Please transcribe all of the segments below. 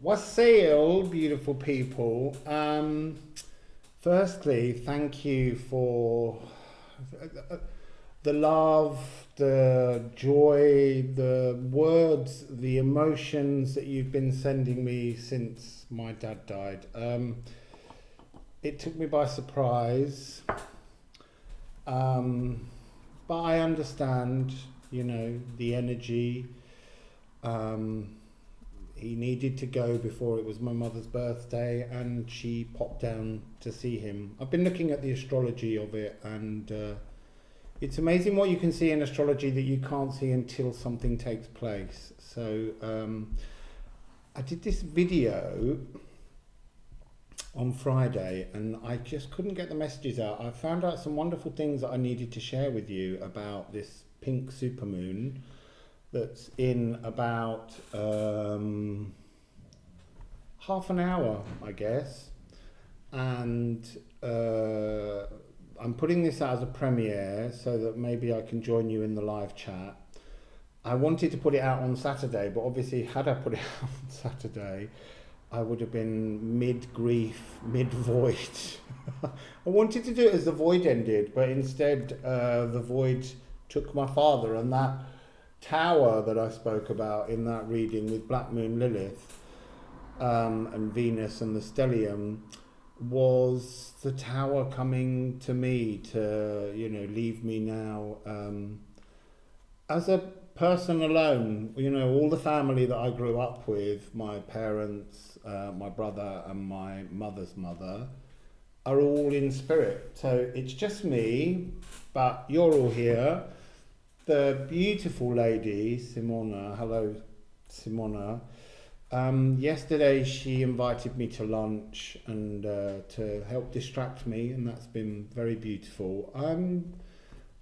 Wassail Beautiful People. Firstly, thank you for the love, the joy, the words, the emotions that you've been sending me since my dad died. It took me by surprise, but I understand, the energy. He needed to go before it was my mother's birthday, and she popped down to see him. I've been looking at the astrology of it, and it's amazing what you can see in astrology that you can't see until something takes place. So I did this video on Friday, and I just couldn't get the messages out. I found out some wonderful things that I needed to share with you about this pink supermoon that's in about half an hour, I guess. And I'm putting this out as a premiere so that maybe I can join you in the live chat. I wanted to put it out on Saturday, but obviously had I put it out on Saturday, I would have been mid-grief, mid-void. I wanted to do it as the void ended, but instead the void took my father, and that tower that I spoke about in that reading with Black Moon Lilith and Venus and the Stellium was the tower coming to me to, leave me now as a person alone. All the family that I grew up with, my parents, my brother and my mother's mother, are all in spirit. So it's just me, but you're all here. The beautiful lady, Simona, hello Simona, yesterday she invited me to lunch and to help distract me, and that's been very beautiful. I'm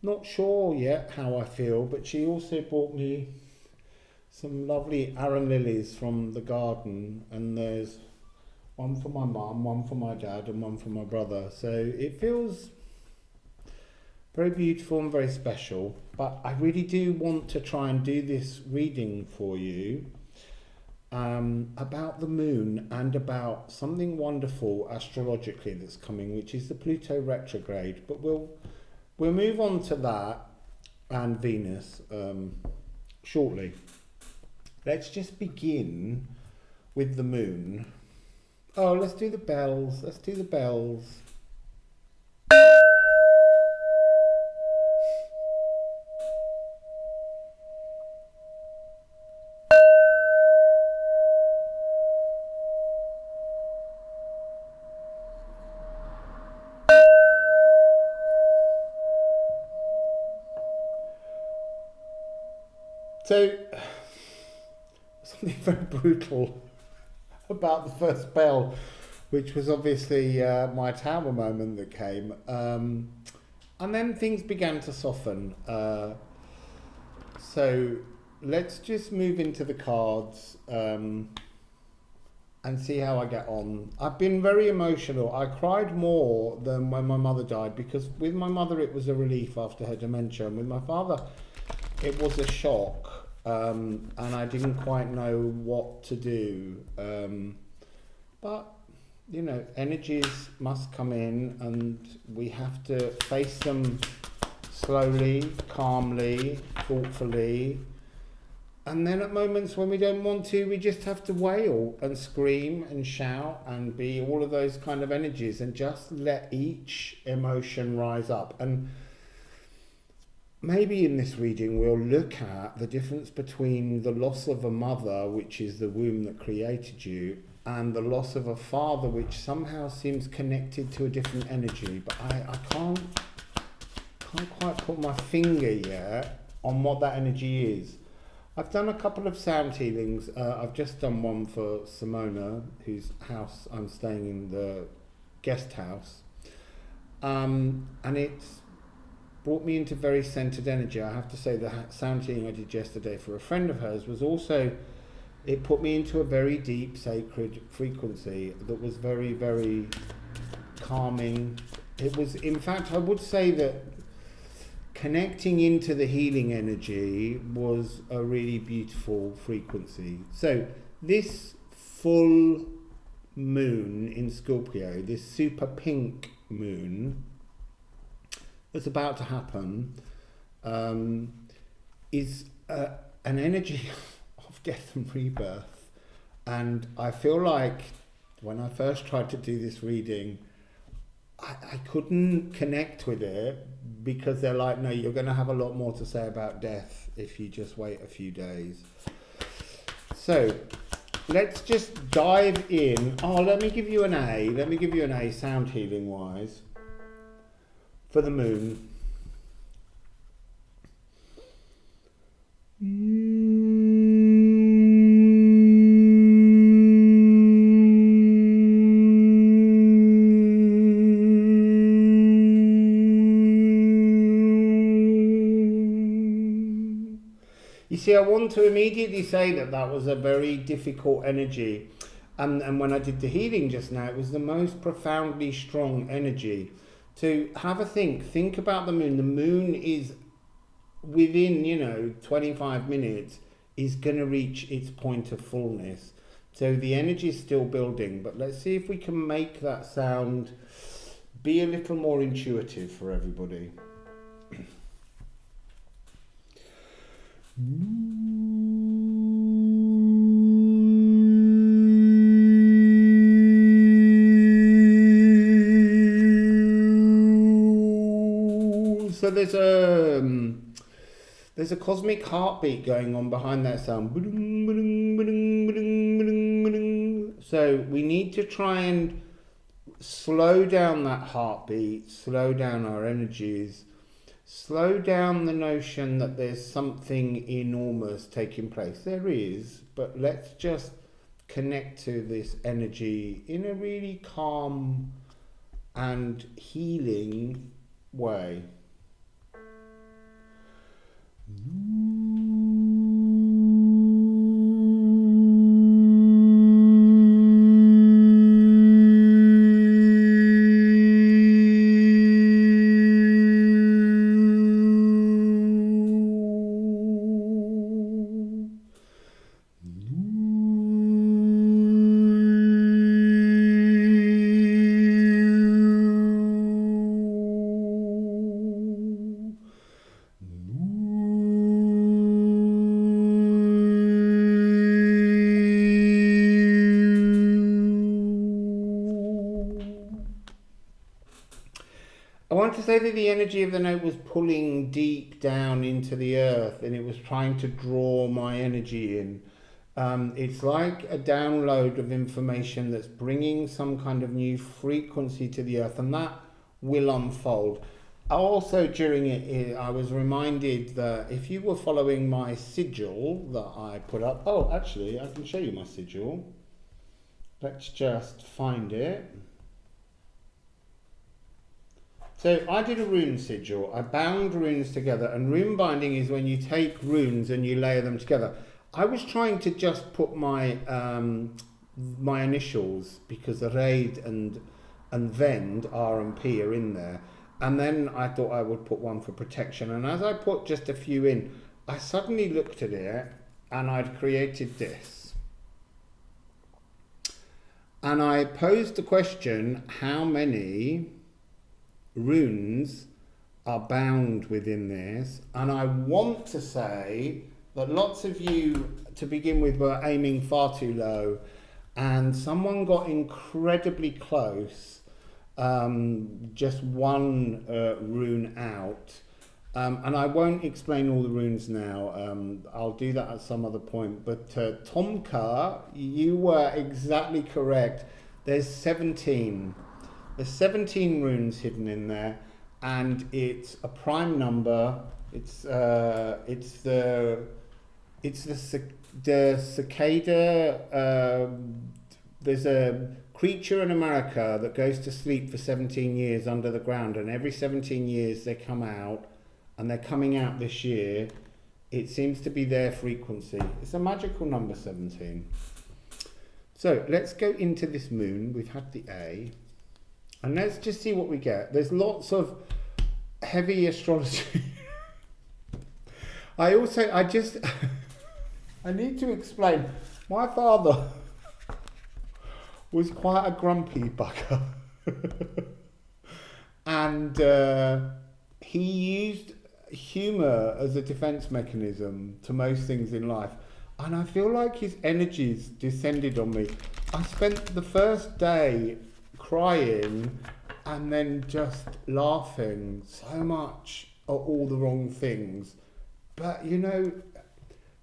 not sure yet how I feel, but she also brought me some lovely arum lilies from the garden, and there's one for my mum, one for my dad and one for my brother. So it feels very beautiful and very special, but I really do want to try and do this reading for you about the moon and about something wonderful astrologically that's coming, which is the Pluto Retrograde. But we'll move on to that and Venus shortly. Let's just begin with the moon. Oh, let's do the bells. Let's do the bells. So, something very brutal about the first bell, which was obviously my tower moment that came. And then things began to soften. So, let's just move into the cards and see how I get on. I've been very emotional. I cried more than when my mother died, because with my mother it was a relief after her dementia, and with my father it was a shock. And I didn't quite know what to do. But, energies must come in, and we have to face them slowly, calmly, thoughtfully. And then at moments when we don't want to, we just have to wail and scream and shout and be all of those kind of energies, and just let each emotion rise up. And maybe in this reading we'll look at the difference between the loss of a mother, which is the womb that created you, and the loss of a father, which somehow seems connected to a different energy. But I can't quite put my finger yet on what that energy is. I've done a couple of sound healings. I've just done one for Simona, whose house I'm staying in, the guest house. And it's brought me into very centered energy. I have to say the sound healing I did yesterday for a friend of hers was also, it put me into a very deep sacred frequency that was very, very calming. It was, in fact, I would say that connecting into the healing energy was a really beautiful frequency. So this full moon in Scorpio, this super pink moon that's about to happen, is an energy of death and rebirth. And I feel like when I first tried to do this reading, I couldn't connect with it, because they're like, no, you're going to have a lot more to say about death if you just wait a few days. So let's just dive in. Oh, let me give you an A. Let me give you an A sound healing wise for the moon. You see, I want to immediately say that that was a very difficult energy. And when I did the healing just now, it was the most profoundly strong energy. To have a think about the moon. The moon is within, 25 minutes, is going to reach its point of fullness. So the energy is still building. But let's see if we can make that sound be a little more intuitive for everybody. So there's a cosmic heartbeat going on behind that sound. So we need to try and slow down that heartbeat, slow down our energies, slow down the notion that there's something enormous taking place. There is, but let's just connect to this energy in a really calm and healing way. I want to say that the energy of the note was pulling deep down into the earth, and it was trying to draw my energy in. It's like a download of information that's bringing some kind of new frequency to the earth, and that will unfold. Also during it, I was reminded that if you were following my sigil that I put up, oh, actually, I can show you my sigil. Let's just find it. So I did a rune sigil. I bound runes together, and rune binding is when you take runes and you layer them together. I was trying to just put my my initials, because Reid and Vend, R and P, are in there. And then I thought I would put one for protection. And as I put just a few in, I suddenly looked at it and I'd created this. And I posed the question, how many runes are bound within this? And I want to say that lots of you, to begin with, were aiming far too low, and someone got incredibly close, just one rune out. And I won't explain all the runes now. I'll do that at some other point. But Tomka, you were exactly correct. There's 17. There's 17 runes hidden in there, and it's a prime number. It's the cicada. There's a creature in America that goes to sleep for 17 years under the ground, and every 17 years they come out, and they're coming out this year. It seems to be their frequency. It's a magical number, 17. So let's go into this moon. We've had the A. And let's just see what we get. There's lots of heavy astrology. I need to explain. My father was quite a grumpy bugger. And he used humour as a defence mechanism to most things in life. And I feel like his energies descended on me. I spent the first day crying and then just laughing so much at all the wrong things. But, you know,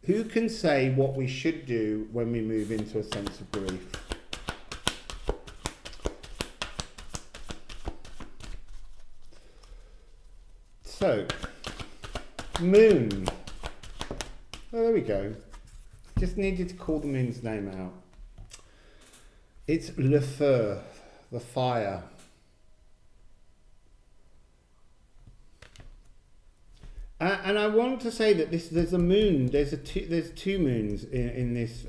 who can say what we should do when we move into a sense of grief? So, moon. Oh, there we go. Just needed to call the moon's name out. It's le feu, the fire. And I want to say that there's a moon. There's two moons in this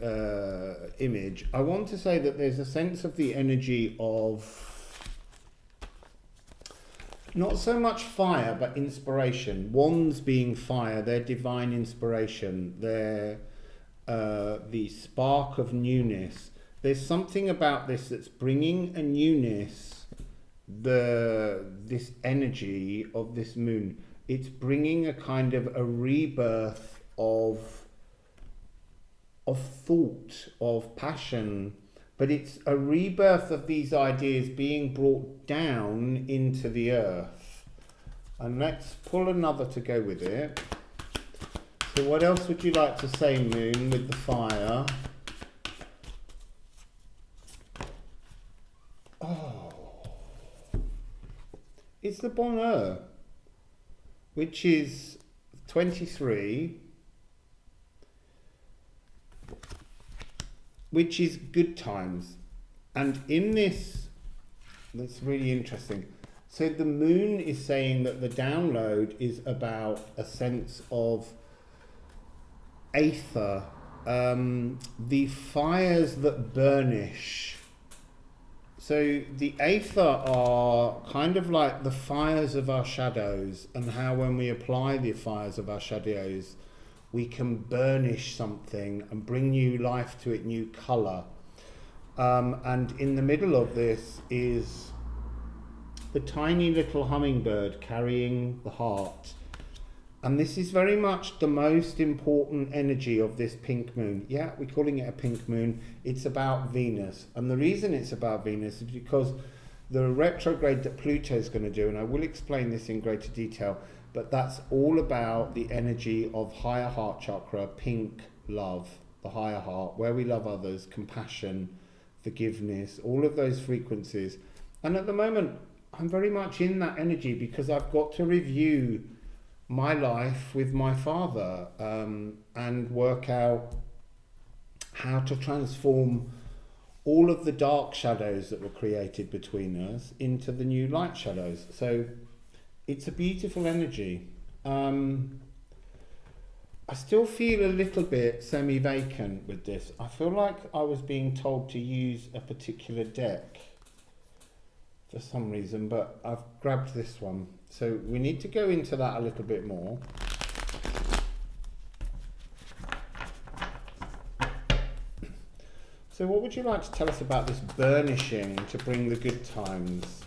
image. I want to say that there's a sense of the energy of not so much fire, but inspiration. Wands being fire, their divine inspiration, their the spark of newness. There's something about this that's bringing a newness. This energy of this moon. It's bringing a kind of a rebirth of thought, of passion, but it's a rebirth of these ideas being brought down into the earth. And let's pull another to go with it. So what else would you like to say, moon, with the fire? Oh, it's the bonheur, which is 23, which is good times. And in this, that's really interesting. So the moon is saying that the download is about a sense of aether, the fires that burnish. So the aether are kind of like the fires of our shadows, and how when we apply the fires of our shadows, we can burnish something and bring new life to it, new colour. And in the middle of this is the tiny little hummingbird carrying the heart. And this is very much the most important energy of this pink moon. Yeah, we're calling it a pink moon. It's about Venus. And the reason it's about Venus is because the retrograde that Pluto is going to do, and I will explain this in greater detail, but that's all about the energy of higher heart chakra, pink love, the higher heart, where we love others, compassion, forgiveness, all of those frequencies. And at the moment, I'm very much in that energy because I've got to review my life with my father and work out how to transform all of the dark shadows that were created between us into the new light shadows. So it's a beautiful energy. I still feel a little bit semi-vacant with this. I feel like I was being told to use a particular deck for some reason, but I've grabbed this one. So we need to go into that a little bit more. So what would you like to tell us about this burnishing to bring the good times?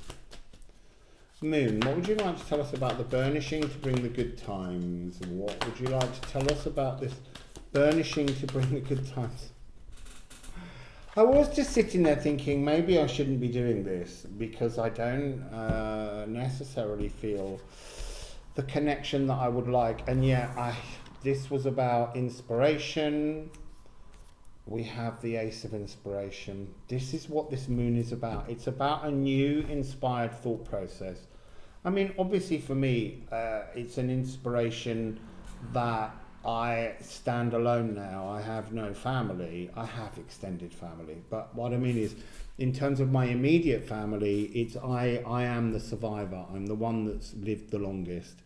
Moon, what would you like to tell us about the burnishing to bring the good times? What would you like to tell us about this burnishing to bring the good times? I was just sitting there thinking maybe I shouldn't be doing this because I don't necessarily feel the connection that I would like, and yet this was about inspiration. We have the Ace of Inspiration. This is what this moon is about. It's about a new inspired thought process. I mean, obviously for me, it's an inspiration that I stand alone now. I have no family. I have extended family. But what I mean is, in terms of my immediate family, it's I am the survivor. I'm the one that's lived the longest.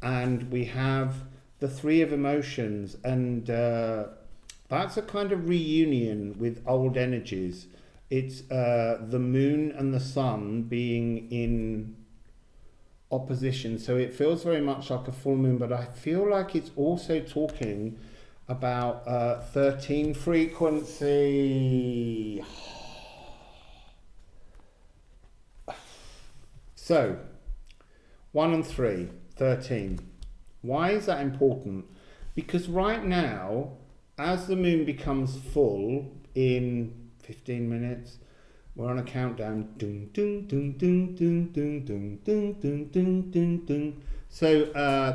And we have the Three of Emotions, and that's a kind of reunion with old energies. It's the moon and the sun being in opposition, so it feels very much like a full moon, but I feel like it's also talking about 13 frequency. So, 1 and 3, 13. Why is that important? Because right now, as the moon becomes full in 15 minutes, we're on a countdown. Dun, dun, dun, dun, dun, dun, dun, dun, dun, dun, dun, dun. So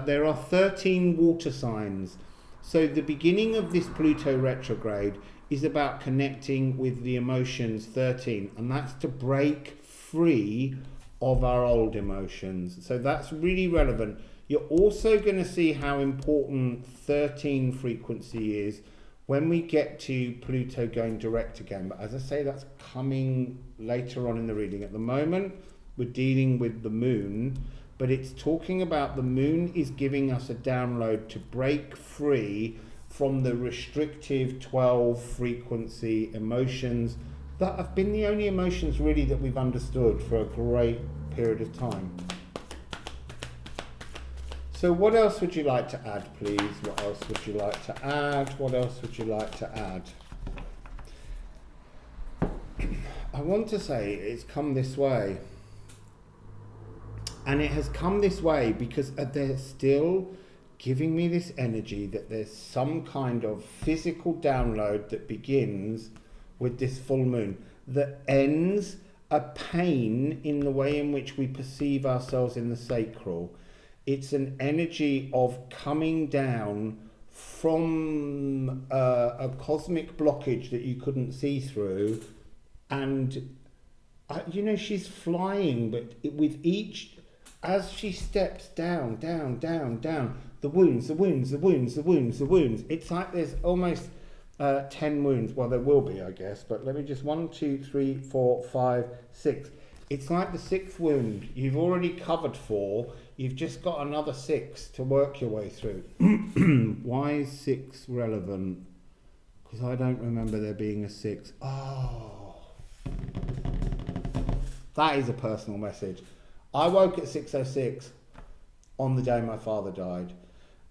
there are 13 water signs. So the beginning of this Pluto retrograde is about connecting with the emotions 13, and that's to break free of our old emotions. So that's really relevant. You're also going to see how important 13 frequency is when we get to Pluto going direct again. But as I say, that's coming later on in the reading. At the moment, we're dealing with the moon, but it's talking about the moon is giving us a download to break free from the restrictive 12 frequency emotions that have been the only emotions really that we've understood for a great period of time. So what else would you like to add, please? What else would you like to add? What else would you like to add? I want to say it's come this way. And it has come this way because they're still giving me this energy that there's some kind of physical download that begins with this full moon, that ends a pain in the way in which we perceive ourselves in the sacral. It's an energy of coming down from a cosmic blockage that you couldn't see through. And, you know, she's flying, but with each, as she steps down, down, down, down, the wounds, the wounds, the wounds, the wounds, the wounds. It's like there's almost 10 wounds. Well, there will be, I guess, but let me just 1, 2, 3, 4, 5, 6. It's like the 6th wound. You've already covered 4. You've just got another 6 to work your way through. Why is 6 relevant? Because I don't remember there being a 6. Oh, that is a personal message. I woke at 6:06 on the day my father died,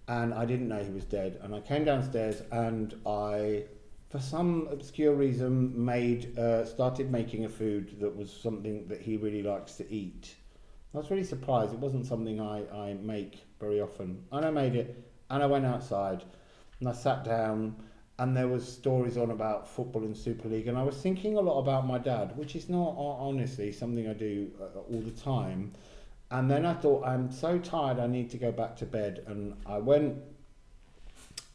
and I didn't know he was dead. And I came downstairs and I, for some obscure reason, started making a food that was something that he really likes to eat. I was really surprised. It wasn't something I make very often. And I made it, and I went outside, and I sat down, and there was stories on about football and Super League, and I was thinking a lot about my dad, which is not, honestly, something I do all the time. And then I thought, I'm so tired, I need to go back to bed. And I went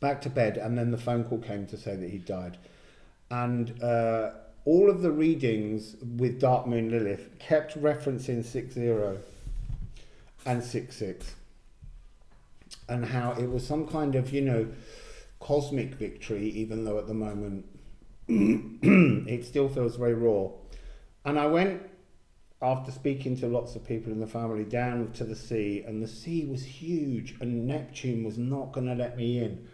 back to bed, and then the phone call came to say that he died. And all of the readings with Dark Moon Lilith kept referencing 6-0 and 6-6, and how it was some kind of, you know, cosmic victory, even though at the moment it still feels very raw. And I went, after speaking to lots of people in the family, down to the sea, and the sea was huge, and Neptune was not going to let me in.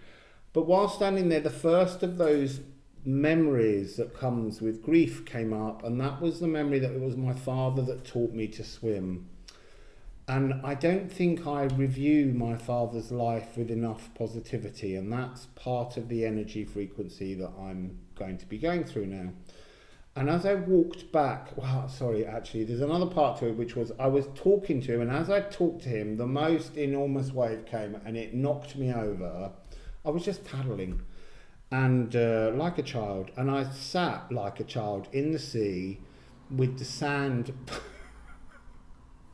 But while standing there, the first of those memories that comes with grief came up, and that was the memory that it was my father that taught me to swim. And I don't think I review my father's life with enough positivity, and that's part of the energy frequency that I'm going to be going through now. And as I walked back, there's another part to it, which was I was talking to him, and as I talked to him, the most enormous wave came and it knocked me over. I was just paddling, and like a child, and I sat like a child in the sea with the sand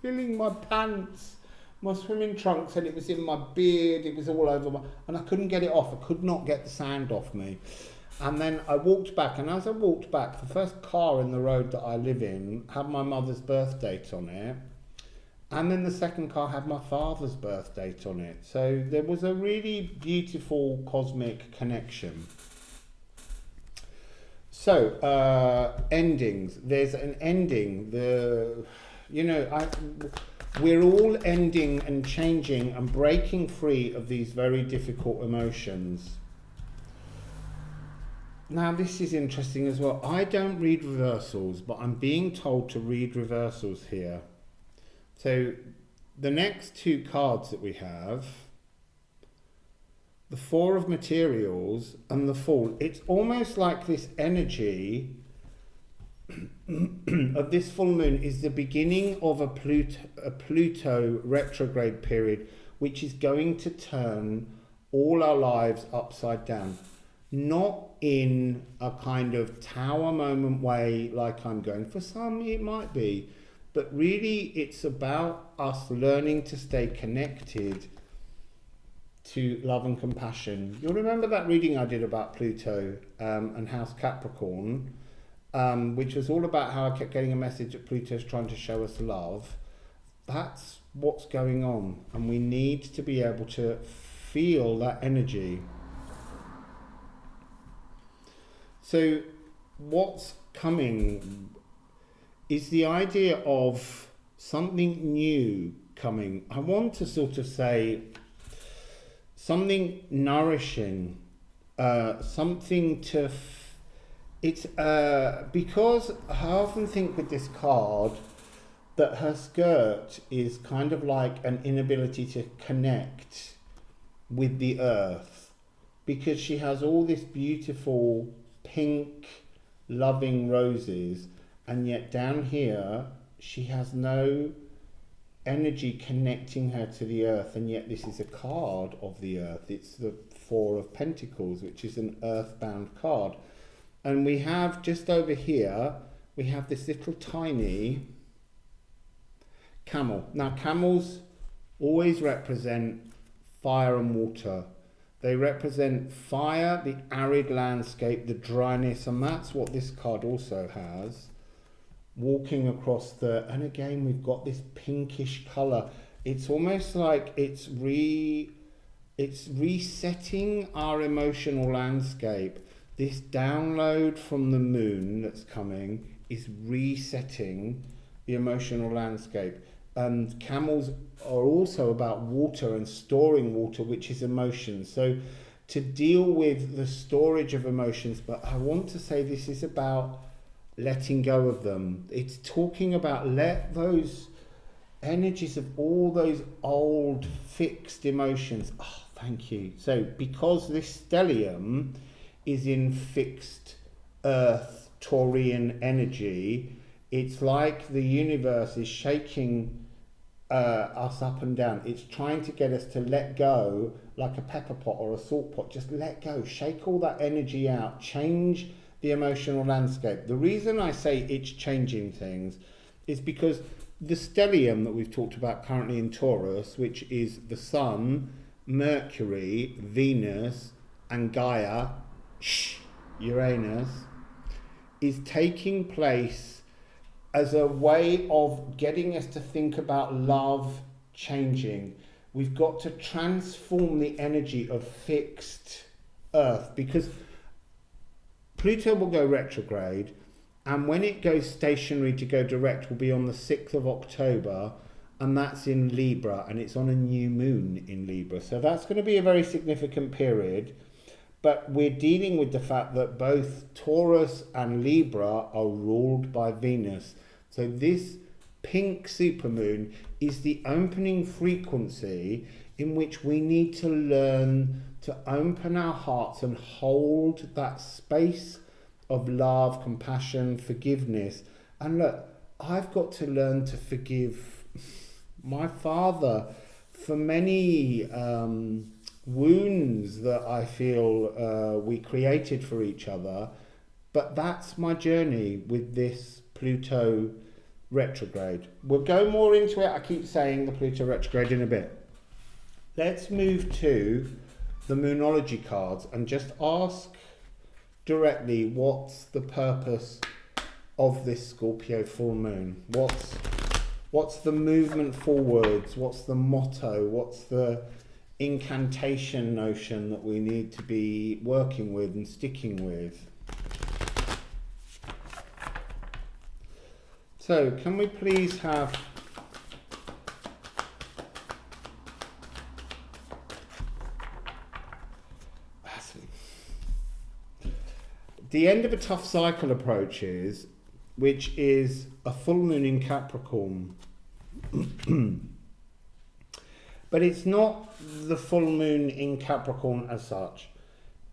filling my pants, my swimming trunks, and it was in my beard, it was all over and I couldn't get it off. I could not get the sand off me. And then I walked back, and as I walked back, the first car in the road that I live in had my mother's birth date on it, and then the second car had my father's birth date on it. So there was a really beautiful cosmic connection. So endings. There's an ending. We're all ending and changing and breaking free of these very difficult emotions. Now, this is interesting as well. I don't read reversals, but I'm being told to read reversals here. So the next 2 cards that we have, the 4 of Materials and the Fool, it's almost like this energy of this full moon is the beginning of a Pluto retrograde period, which is going to turn all our lives upside down. Not in a kind of tower moment way like I'm going. For some it might be, but really it's about us learning to stay connected to love and compassion. You'll remember that reading I did about Pluto and House Capricorn, which was all about how I kept getting a message that Pluto's trying to show us love. That's what's going on, and we need to be able to feel that energy. So what's coming is the idea of something new coming. I want to sort of say something nourishing, something to... It's because I often think with this card that her skirt is kind of like an inability to connect with the earth, because she has all this beautiful pink loving roses, and yet down here she has no energy connecting her to the earth. And yet this is a card of the earth. It's the Four of Pentacles, which is an earthbound card. And we have just over here, we have this little tiny camel. Now camels always represent fire and water. They represent fire, the arid landscape, the dryness, and that's what this card also has. Walking across the, and again we've got this pinkish colour. It's almost like it's resetting our emotional landscape. This download from the moon that's coming is resetting the emotional landscape. And camels are also about water and storing water, which is emotion. So to deal with the storage of emotions, but I want to say this is about letting go of them. It's talking about let those energies of all those old fixed emotions. Oh, thank you. So because this stellium is in fixed earth Taurian energy, it's like the universe is shaking us up and down. It's trying to get us to let go, like a pepper pot or a salt pot. Just let go, shake all that energy out, change the emotional landscape. The reason I say it's changing things is because the stellium that we've talked about currently in Taurus, which is the Sun, Mercury, Venus, and Gaia, Uranus, is taking place as a way of getting us to think about love changing. We've got to transform the energy of fixed earth, because Pluto will go retrograde, and when it goes stationary to go direct will be on the 6th of October, and that's in Libra, and it's on a new moon in Libra. So that's going to be a very significant period. But we're dealing with the fact that both Taurus and Libra are ruled by Venus. So this pink supermoon is the opening frequency in which we need to learn to open our hearts and hold that space of love, compassion, forgiveness. And look, I've got to learn to forgive my father for many wounds that I feel we created for each other. But that's my journey with this Pluto retrograde. We'll go more into it. I keep saying the Pluto retrograde in a bit. Let's move to the Moonology cards and just ask directly, what's the purpose of this Scorpio full moon? What's the movement forwards? What's the motto? What's the incantation notion that we need to be working with and sticking with? So can we please have the end of a tough cycle approaches, which is a full moon in Capricorn. But it's not the full moon in Capricorn as such.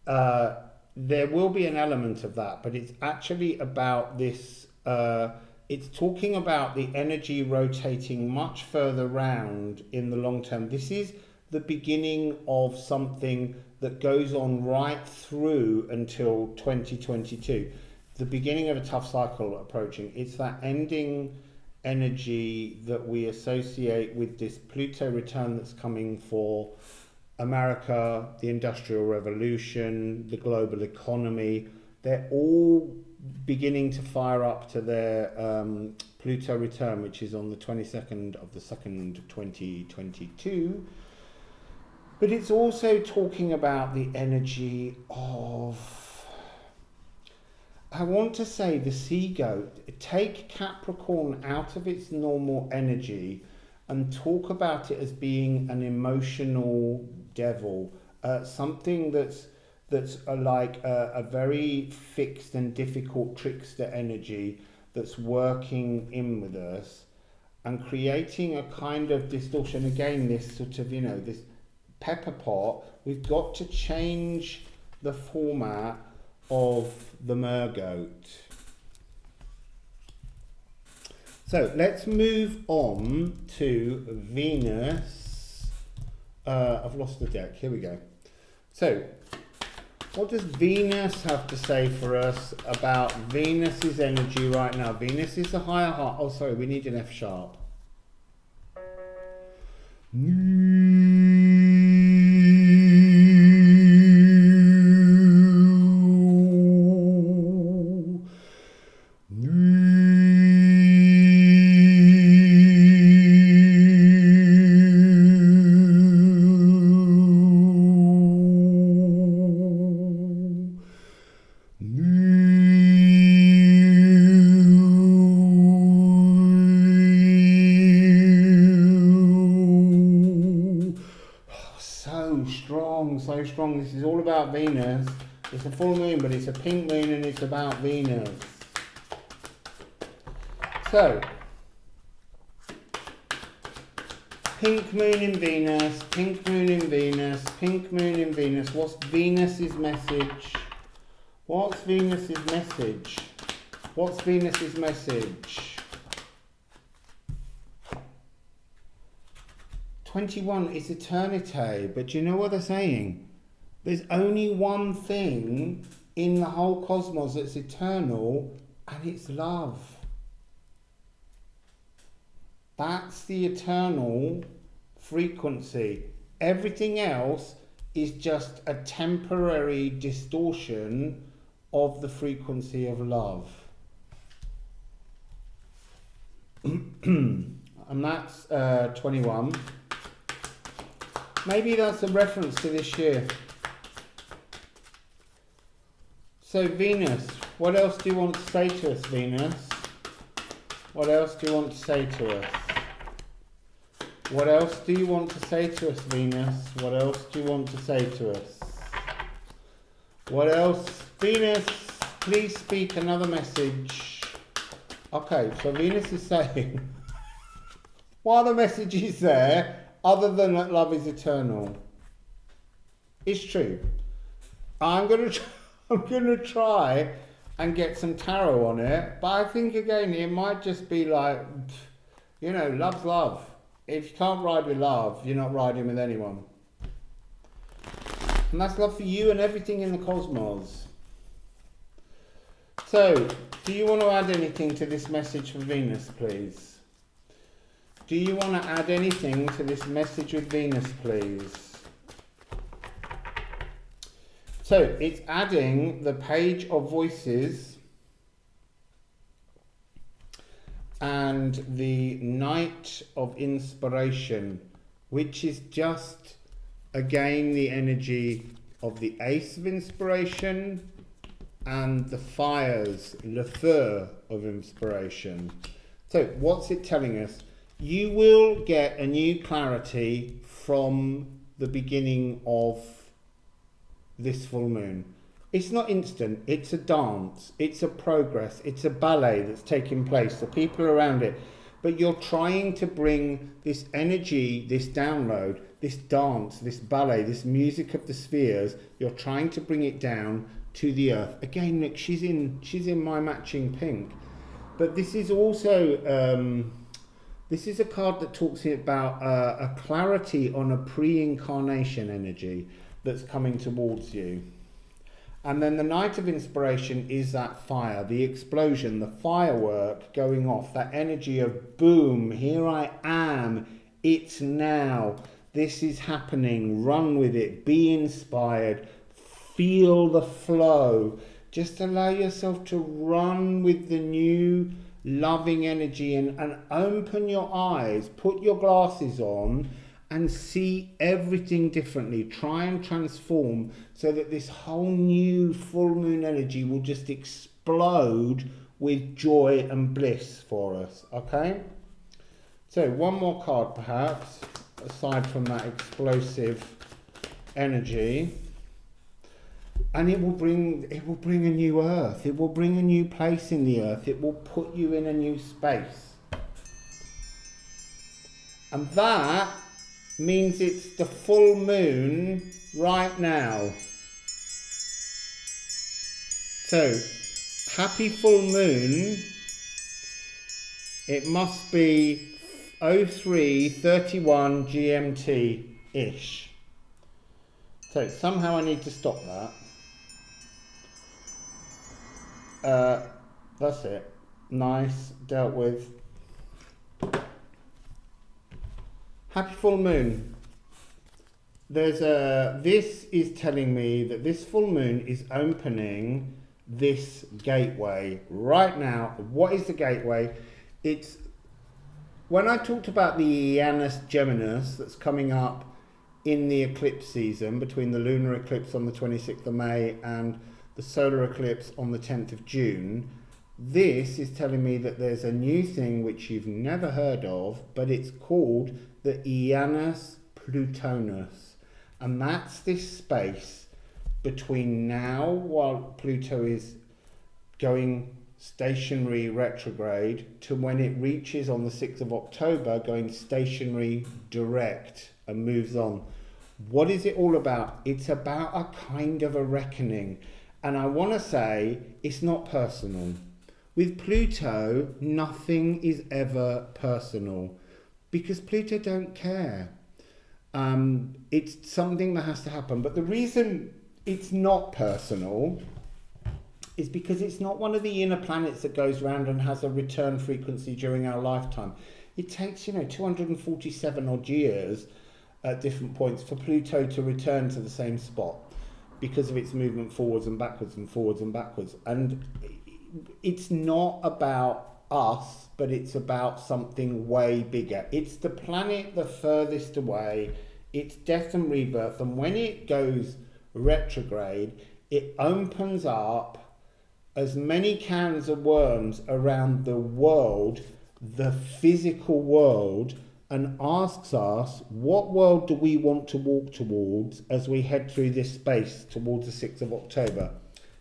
There will be an element of that, but it's actually about this It's talking about the energy rotating much further round in the long term. This is the beginning of something that goes on right through until 2022. The beginning of a tough cycle approaching. It's that ending energy that we associate with this Pluto return that's coming for America, the Industrial Revolution, the global economy. They're all beginning to fire up to their Pluto return, which is on the 22nd of the 2nd, 2022. But it's also talking about the energy of, I want to say, the sea goat. Take Capricorn out of its normal energy and talk about it as being an emotional devil, something that's like a very fixed and difficult trickster energy that's working in with us and creating a kind of distortion. Again, this sort of, this pepper pot. We've got to change the format of the mergoat. So let's move on to Venus. I've lost the deck. Here we go. So what does Venus have to say for us about Venus's energy right now? Venus is the higher heart. Oh, sorry, we need an F sharp. So strong. This is all about Venus. It's a full moon, but it's a pink moon and it's about Venus. So, pink moon in Venus, pink moon in Venus, pink moon in Venus. What's Venus's message? What's Venus's message? What's Venus's message? 21 is eternity, but you know what they're saying? There's only one thing in the whole cosmos that's eternal, and it's love. That's the eternal frequency. Everything else is just a temporary distortion of the frequency of love. And that's 21. Maybe that's a reference to this year. So Venus, what else do you want to say to us, Venus? What else do you want to say to us? What else do you want to say to us, Venus? What else do you want to say to us? What else? Venus, please speak another message. Okay, so Venus is saying, what other message is there other than that love is eternal? It's true. I'm gonna try and get some tarot on it, but I think again it might just be like, love's love. If you can't ride with love, you're not riding with anyone. And that's love for you and everything in the cosmos. So, do you want to add anything to this message for Venus, please? Do you want to add anything to this message with Venus, please? So, it's adding the Page of Voices and the Knight of Inspiration, which is just, again, the energy of the Ace of Inspiration and the Fires, le feu of Inspiration. So, what's it telling us? You will get a new clarity from the beginning of this full moon. It's not instant, it's a dance, it's a progress, it's a ballet that's taking place, the people around it. But you're trying to bring this energy, this download, this dance, this ballet, this music of the spheres, you're trying to bring it down to the earth. Again, look, she's in my matching pink. But this is also, this is a card that talks about a clarity on a pre-incarnation energy that's coming towards you. And then the Knight of Inspiration is that fire, the explosion, the firework going off, that energy of boom, here I am, it's now, this is happening, run with it, be inspired, feel the flow. Just allow yourself to run with the new loving energy and open your eyes, put your glasses on and see everything differently. Try and transform so that this whole new full moon energy will just explode with joy and bliss for us, okay? So one more card perhaps, aside from that explosive energy. And it will bring a new earth. It will bring a new place in the earth. It will put you in a new space. And that means it's the full moon right now. So, happy full moon. It must be 03:31 GMT-ish. So somehow I need to stop that. That's it. Nice, dealt with. Happy full moon. This is telling me that this full moon is opening this gateway right now. What is the gateway? It's when I talked about the Janus Geminis that's coming up in the eclipse season between the lunar eclipse on the 26th of May and the solar eclipse on the 10th of June. This is telling me that there's a new thing which you've never heard of, but it's called the Janus Plutonus. And that's this space between now, while Pluto is going stationary retrograde, to when it reaches on the 6th of October, going stationary direct and moves on. What is it all about? It's about a kind of a reckoning. And I want to say it's not personal. With Pluto, nothing is ever personal because Pluto don't care. It's something that has to happen. But the reason it's not personal is because it's not one of the inner planets that goes around and has a return frequency during our lifetime. It takes, 247 odd years at different points for Pluto to return to the same spot, because of its movement forwards and backwards and forwards and backwards. And it's not about us, but it's about something way bigger. It's the planet the furthest away. It's death and rebirth. And when it goes retrograde, it opens up as many cans of worms around the world, the physical world, and asks us, what world do we want to walk towards as we head through this space towards the 6th of October?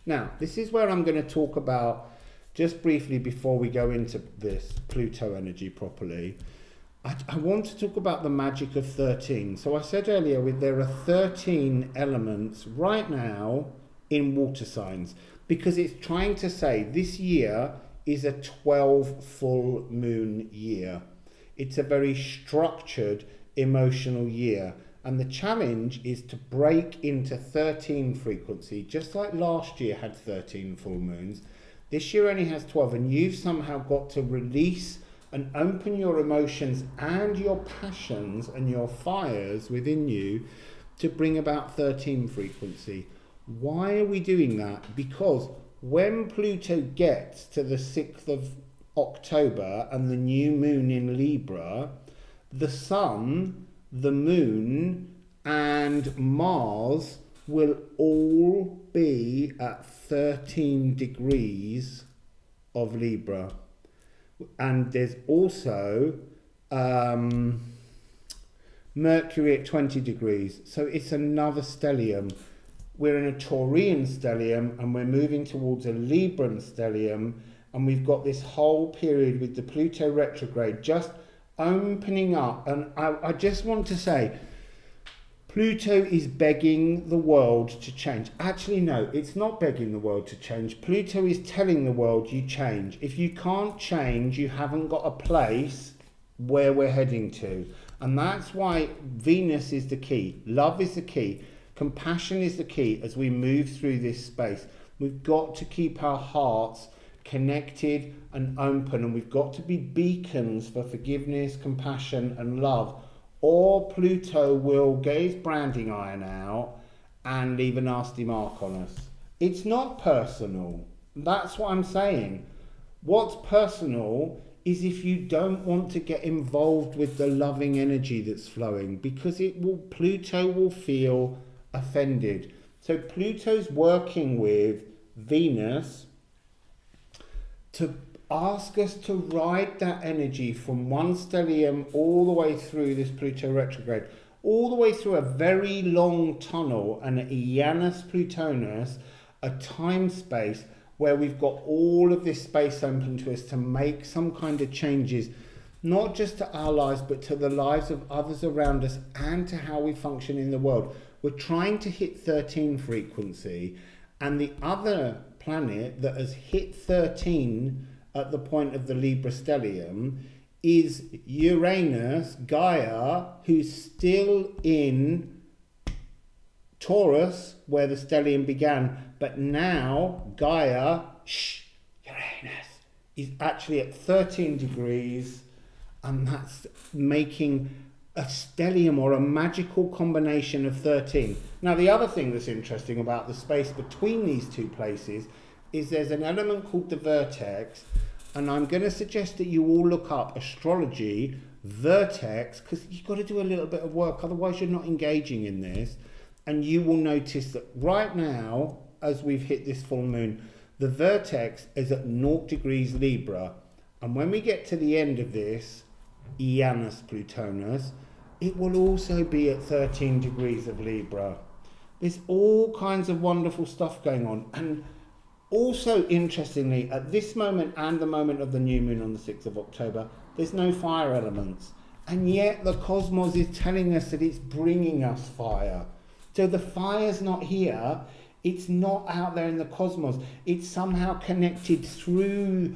Now, this is where I'm going to talk about, just briefly before we go into this Pluto energy properly, I want to talk about the magic of 13. So I said earlier, there are 13 elements right now in water signs, because it's trying to say this year is a 12 full moon year. It's a very structured, emotional year. And the challenge is to break into 13 frequency, just like last year had 13 full moons. This year only has 12, and you've somehow got to release and open your emotions and your passions and your fires within you to bring about 13 frequency. Why are we doing that? Because when Pluto gets to the 6th of October and the new moon in Libra, the sun, the moon and Mars will all be at 13 degrees of Libra. And there's also Mercury at 20 degrees. So it's another stellium. We're in a Taurian stellium and we're moving towards a Libran stellium. And we've got this whole period with the Pluto retrograde just opening up. And I just want to say, Pluto is begging the world to change. Actually, no, it's not begging the world to change. Pluto is telling the world you change. If you can't change, you haven't got a place where we're heading to. And that's why Venus is the key. Love is the key. Compassion is the key as we move through this space. We've got to keep our hearts connected and open, and we've got to be beacons for forgiveness, compassion and love, or Pluto will get his branding iron out and leave a nasty mark on us. It's not personal. That's what I'm saying. What's personal is if you don't want to get involved with the loving energy that's flowing, because Pluto will feel offended. So Pluto's working with Venus to ask us to ride that energy from one stellium all the way through this Pluto retrograde, all the way through a very long tunnel, an Janus Plutonus, a time space where we've got all of this space open to us to make some kind of changes, not just to our lives, but to the lives of others around us and to how we function in the world. We're trying to hit 13 frequency, and the other planet that has hit 13 at the point of the Libra stellium is Uranus, Gaia, who's still in Taurus, where the stellium began. But now Gaia, Uranus, is actually at 13 degrees, and that's making a stellium or a magical combination of 13. Now, the other thing that's interesting about the space between these two places is there's an element called the vertex, and I'm going to suggest that you all look up astrology vertex, because you've got to do a little bit of work, otherwise you're not engaging in this. And you will notice that right now, as we've hit this full moon, the vertex is at 0 degrees Libra, and when we get to the end of this Janus Plutonus, it will also be at 13 degrees of Libra. There's all kinds of wonderful stuff going on. And also, interestingly, at this moment and the moment of the new moon on the 6th of October, there's no fire elements. And yet the cosmos is telling us that it's bringing us fire. So the fire's not here. It's not out there in the cosmos. It's somehow connected through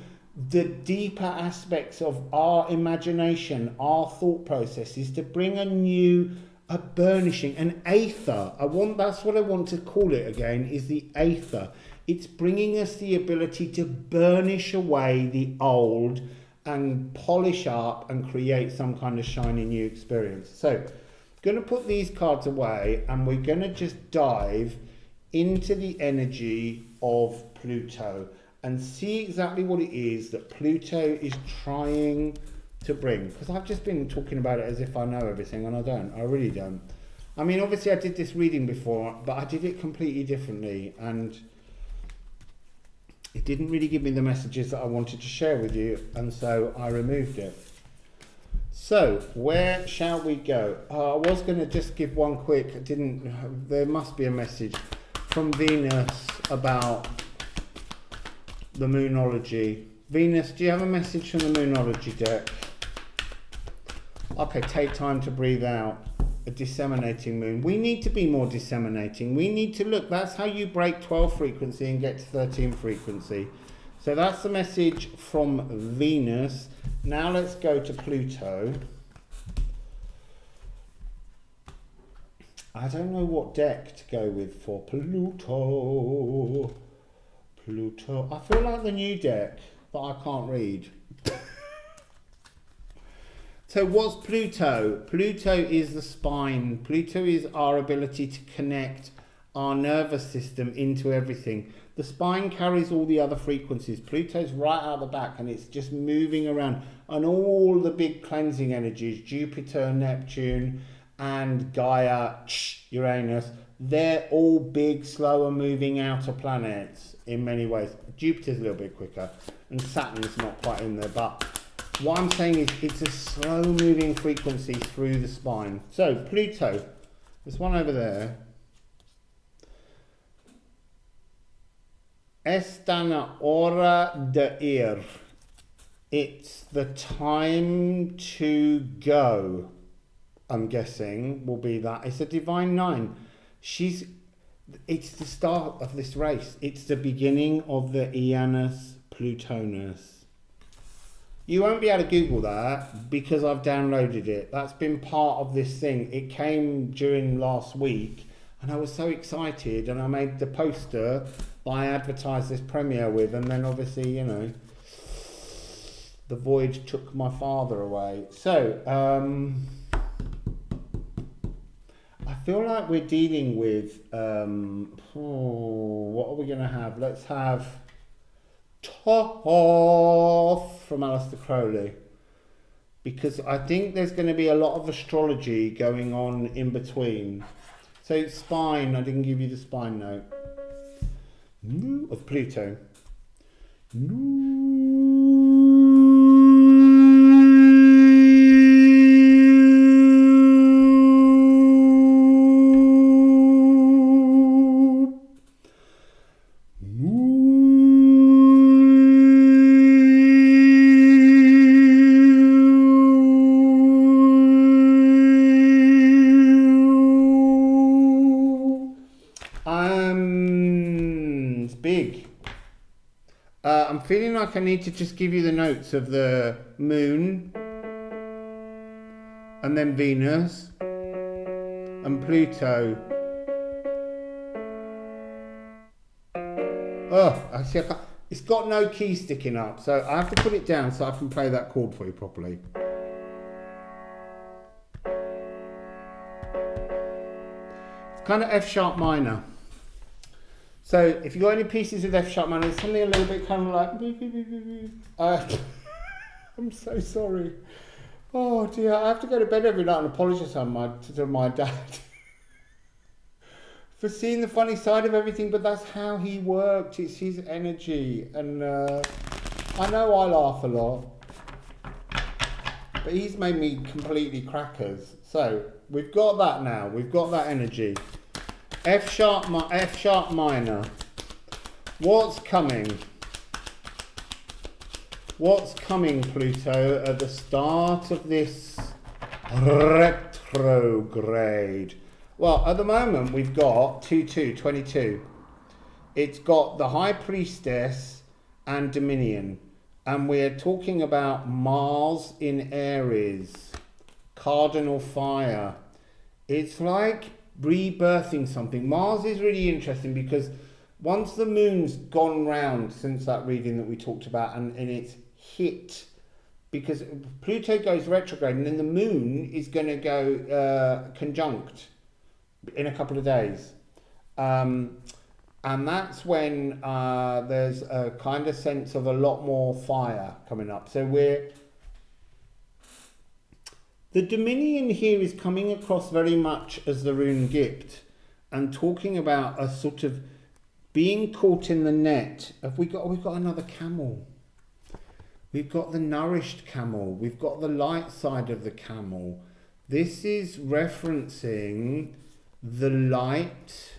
the deeper aspects of our imagination, our thought processes, to bring a burnishing, an aether. That's what I want to call it again, is the aether. It's bringing us the ability to burnish away the old and polish up and create some kind of shiny new experience. So I'm going to put these cards away, and we're going to just dive into the energy of Pluto and see exactly what it is that Pluto is trying to bring. Because I've just been talking about it as if I know everything, and I don't. I really don't. I mean, obviously I did this reading before, but I did it completely differently, and it didn't really give me the messages that I wanted to share with you, and so I removed it. So, where shall we go? I was going to just give one quick, there must be a message from Venus about the Moonology. Venus, do you have a message from the Moonology deck? Okay, take time to breathe out. A disseminating moon. We need to be more disseminating. We need to look, that's how you break 12 frequency and get to 13 frequency. So that's the message from Venus. Now let's go to Pluto. I don't know what deck to go with for Pluto. I feel like the new deck, but I can't read. So what's Pluto? Pluto is the spine. Pluto is our ability to connect our nervous system into everything. The spine carries all the other frequencies. Pluto's right out the back, and it's just moving around. And all the big cleansing energies, Jupiter, Neptune, and Gaia, Uranus, they're all big, slower moving outer planets in many ways. Jupiter's a little bit quicker, and Saturn's not quite in there, but what I'm saying is it's a slow moving frequency through the spine. So Pluto, there's one over there. Esta na hora de ir. It's the time to go. I'm guessing, will be that. It's a divine 9. It's the start of this race. It's the beginning of the Janus Plutonus. You won't be able to Google that because I've downloaded it. That's been part of this thing. It came during last week and I was so excited, and I made the poster that I advertised this premiere with, and then obviously, you know, the voyage took my father away. So, I feel like we're dealing with, what are we going to have? Let's have Thoth from Aleister Crowley, because I think there's going to be a lot of astrology going on in between. So spine, I didn't give you the spine note of Pluto. It's big. I'm feeling like I need to just give you the notes of the moon, and then Venus, and Pluto. Oh, I see. It's got no key sticking up, so I have to put it down so I can play that chord for you properly. It's kind of F sharp minor. So if you've got any pieces of F sharp minor, it's something a little bit kind of like... I'm so sorry. Oh dear, I have to go to bed every night and apologise to my dad for seeing the funny side of everything, but that's how he worked. It's his energy, and I know I laugh a lot, but he's made me completely crackers. So we've got that now. We've got that energy. F sharp minor. What's coming? What's coming, Pluto, at the start of this retrograde? Well, at the moment we've got 22. It's got the High Priestess and Dominion, and we're talking about Mars in Aries, cardinal fire. It's like rebirthing something. Mars is really interesting because once the moon's gone round since that reading that we talked about, and it's hit, because Pluto goes retrograde and then the moon is going to go conjunct in a couple of days, and that's when there's a kind of sense of a lot more fire coming up. So the Dominion here is coming across very much as the rune Gipt, and talking about a sort of being caught in the net. We've got another camel. We've got the nourished camel. We've got the light side of the camel. This is referencing the light.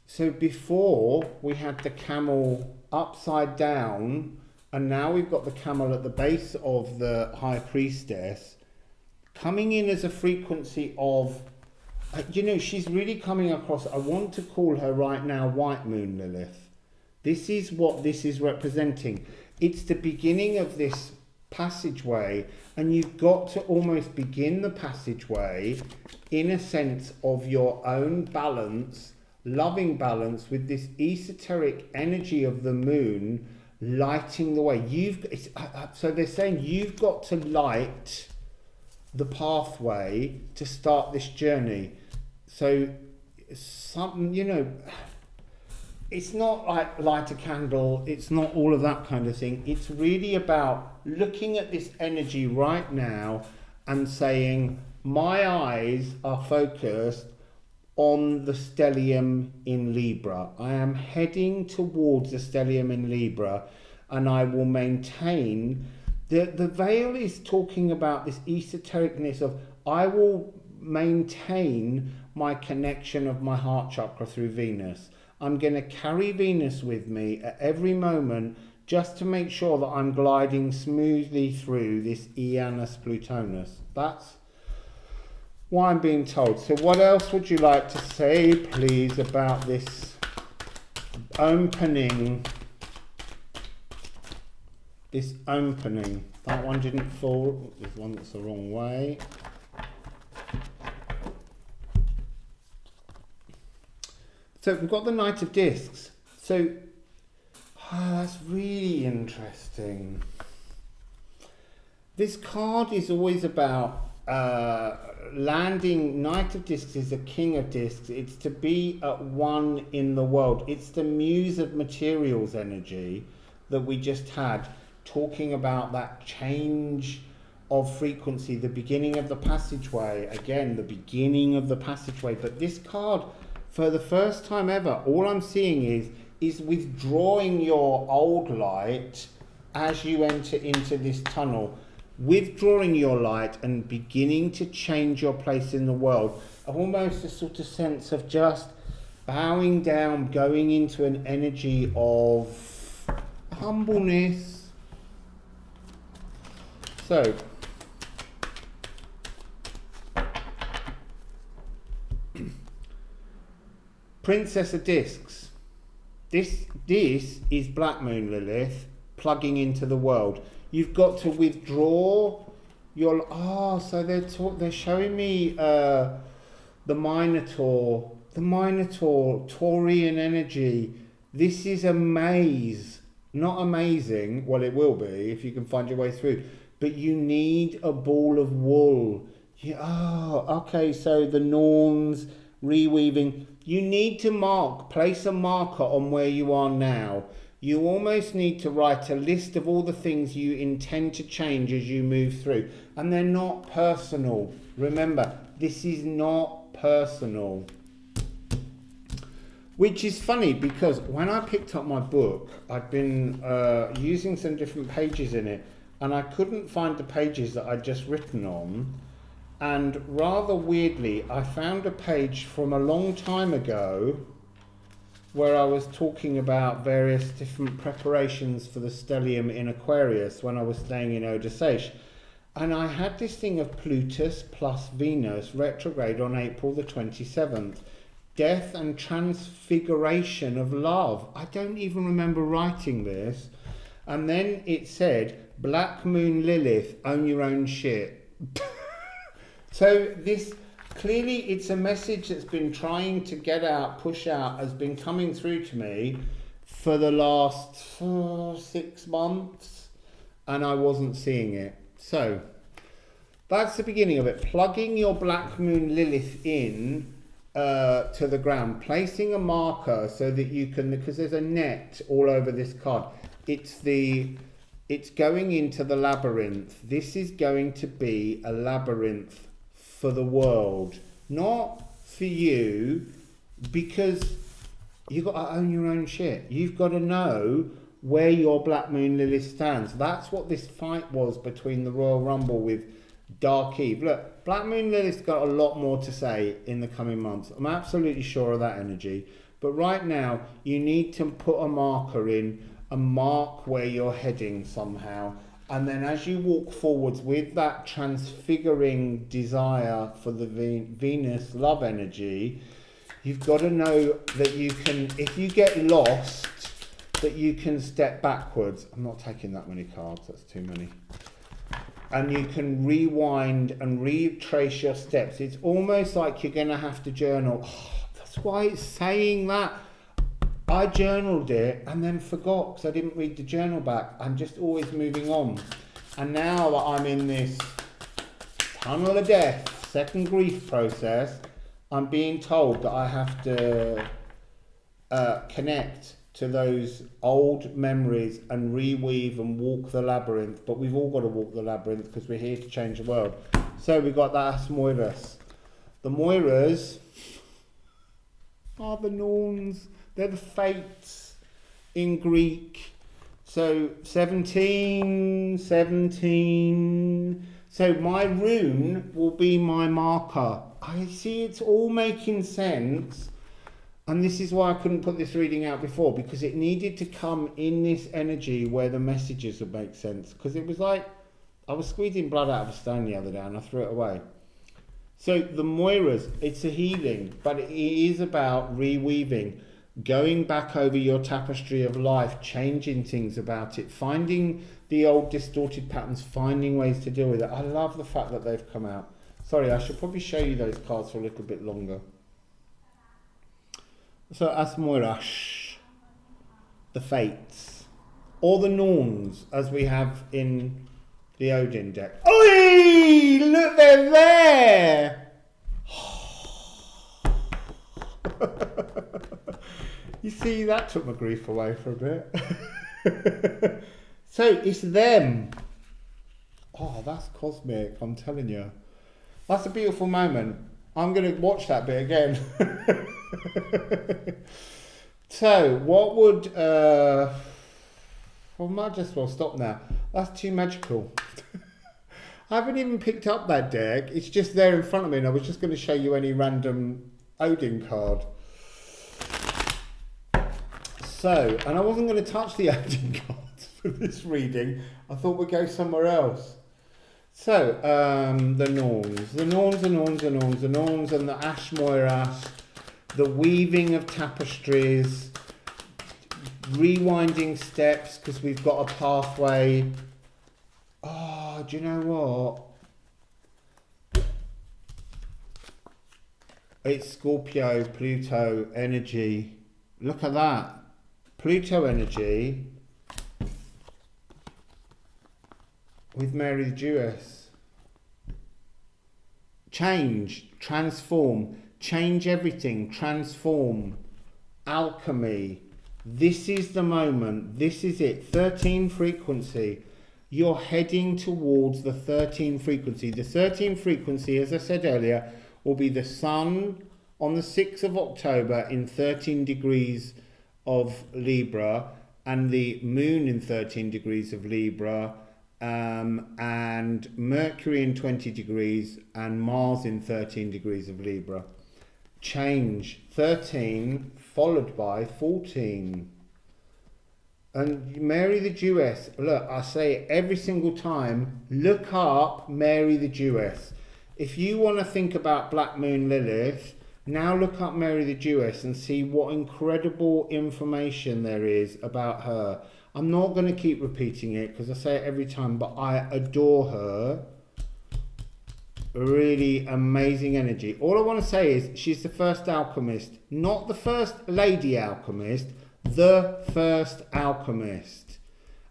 So before we had the camel upside down, and now we've got the camel at the base of the High Priestess, coming in as a frequency of, you know, she's really coming across, I want to call her right now White Moon Lilith. This is what this is representing. It's the beginning of this passageway, and you've got to almost begin the passageway in a sense of your own balance, loving balance, with this esoteric energy of the moon lighting the way. So they're saying you've got to light the pathway to start this journey. So something, you know, it's not like light a candle, it's not all of that kind of thing. It's really about looking at this energy right now and saying, my eyes are focused on the stellium in Libra. I am heading towards the stellium in Libra, and I will maintain. The veil is talking about this esotericness of, I will maintain my connection of my heart chakra through Venus. I'm going to carry Venus with me at every moment just to make sure that I'm gliding smoothly through this Janus Plutonus. That's what I'm being told. So what else would you like to say, please, about this opening? This opening. That one didn't fall. There's one that's the wrong way. So we've got the Knight of Discs. So that's really interesting. This card is always about landing. Knight of Discs is a King of Discs. It's to be at one in the world. It's the Muse of Materials energy that we just had, talking about that change of frequency, the beginning of the passageway. Again, the beginning of the passageway. But this card, for the first time ever, all I'm seeing is withdrawing your old light as you enter into this tunnel. Withdrawing your light and beginning to change your place in the world. Almost a sort of sense of just bowing down, going into an energy of humbleness. So, Princess of Discs. This is Black Moon Lilith plugging into the world. You've got to withdraw your... so they're showing me the Minotaur. The Minotaur, Taurian energy. This is a maze. Not amazing. Well, it will be if you can find your way through. But you need a ball of wool. Okay, so the Norns, reweaving. You need to place a marker on where you are now. You almost need to write a list of all the things you intend to change as you move through. And they're not personal. Remember, this is not personal. Which is funny because when I picked up my book, I'd been using some different pages in it, and I couldn't find the pages that I'd just written on. And rather weirdly, I found a page from a long time ago where I was talking about various different preparations for the stellium in Aquarius when I was staying in Odysseus. And I had this thing of Plutus plus Venus retrograde on April the 27th. Death and transfiguration of love. I don't even remember writing this. And then it said, Black Moon Lilith, own your own shit. So this, clearly it's a message that's been trying to get out, push out, has been coming through to me for the last 6 months, and I wasn't seeing it. So that's the beginning of it. Plugging your Black Moon Lilith in to the ground, placing a marker so that you can, because there's a net all over this card. It's going into the labyrinth. This is going to be a labyrinth for the world, not for you, because you've got to own your own shit. You've got to know where your Black Moon Lilith stands. That's what this fight was between the Royal Rumble with Dark Eve. Look, Black Moon Lilith's got a lot more to say in the coming months. I'm absolutely sure of that energy. But right now, you need to put a marker in, a mark where you're heading somehow. And then as you walk forwards with that transfiguring desire for the Venus love energy, you've got to know that you can, if you get lost, that you can step backwards. I'm not taking that many cards, that's too many. And you can rewind and retrace your steps. It's almost like you're going to have to journal. That's why it's saying that. I journaled it and then forgot because I didn't read the journal back. I'm just always moving on. And now that I'm in this tunnel of death, second grief process, I'm being told that I have to connect to those old memories and reweave and walk the labyrinth. But we've all got to walk the labyrinth because we're here to change the world. So we've got that Moiras. The Moiras are the Norns. They're the Fates in Greek. So 17. So my rune will be my marker. I see it's all making sense. And this is why I couldn't put this reading out before, because it needed to come in this energy where the messages would make sense. Because it was like, I was squeezing blood out of a stone the other day and I threw it away. So the Moiras, it's a healing, but it is about reweaving, going back over your tapestry of life, changing things about it, finding the old distorted patterns, finding ways to deal with it. I love the fact that they've come out. Sorry, I should probably show you those cards for a little bit longer. So as Moirash, the Fates, or the Norns, as we have in the Odin deck. Oi! Look, they're there! You see, that took my grief away for a bit. So, it's them. Oh, that's cosmic, I'm telling you. That's a beautiful moment. I'm going to watch that bit again. So, what would... well, I might just well stop now. That's too magical. I haven't even picked up that deck. It's just there in front of me and I was just going to show you any random Odin card. So, and I wasn't going to touch the Odin cards for this reading. I thought we'd go somewhere else. So, the Norns. The Norns, the Norns, the Norns, the Norns and the Ash Moirash. The weaving of tapestries. Rewinding steps because we've got a pathway. Oh, do you know what? It's Scorpio, Pluto energy. Look at that. Pluto energy with Mary the Jewess. Change, transform, change everything, transform, alchemy. This is the moment. This is it. 13 frequency. You're heading towards the 13 frequency. The 13 frequency, as I said earlier, will be the sun on the 6th of October in 13 degrees of Libra and the moon in 13 degrees of Libra and Mercury in 20 degrees and Mars in 13 degrees of Libra. Change. 13 followed by 14. And Mary the Jewess, look, I say it every single time, look up Mary the Jewess. If you want to think about Black Moon Lilith, now look up Mary the Jewess and see what incredible information there is about her. I'm not going to keep repeating it because I say it every time, but I adore her. Really amazing energy. All I want to say is she's the first alchemist, not the first lady alchemist, the first alchemist.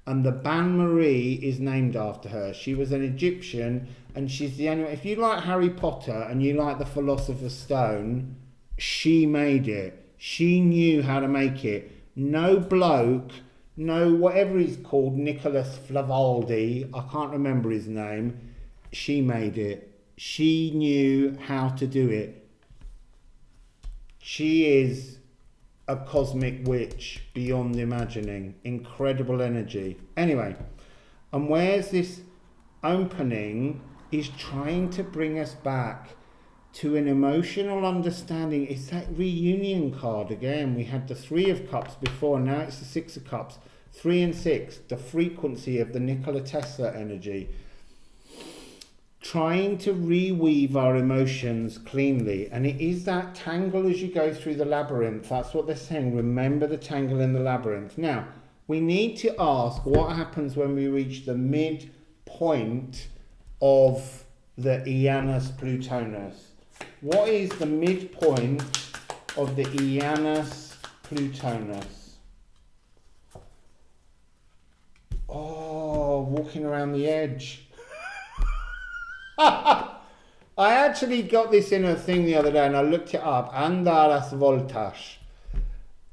And the Baron-Reid is named after her. She was an Egyptian and she's the only... If you like Harry Potter and you like the Philosopher's Stone, she made it. She knew how to make it. No bloke, no whatever he's called, Nicholas Flavaldi, I can't remember his name, she made it. She knew how to do it. She is a cosmic witch beyond imagining. Incredible energy. Anyway, and where's this opening is trying to bring us back to an emotional understanding. It's that reunion card again. We had the 3 of Cups before, now it's the 6 of Cups. 3 and 6, the frequency of the Nikola Tesla energy. Trying to reweave our emotions cleanly, and it is that tangle as you go through the labyrinth. That's what they're saying. Remember the tangle in the labyrinth. Now, we need to ask what happens when we reach the midpoint of the Janus Plutonus. What is the midpoint of the Janus Plutonus? Oh, walking around the edge. I actually got this in a thing the other day and I looked it up. Andaras voltage.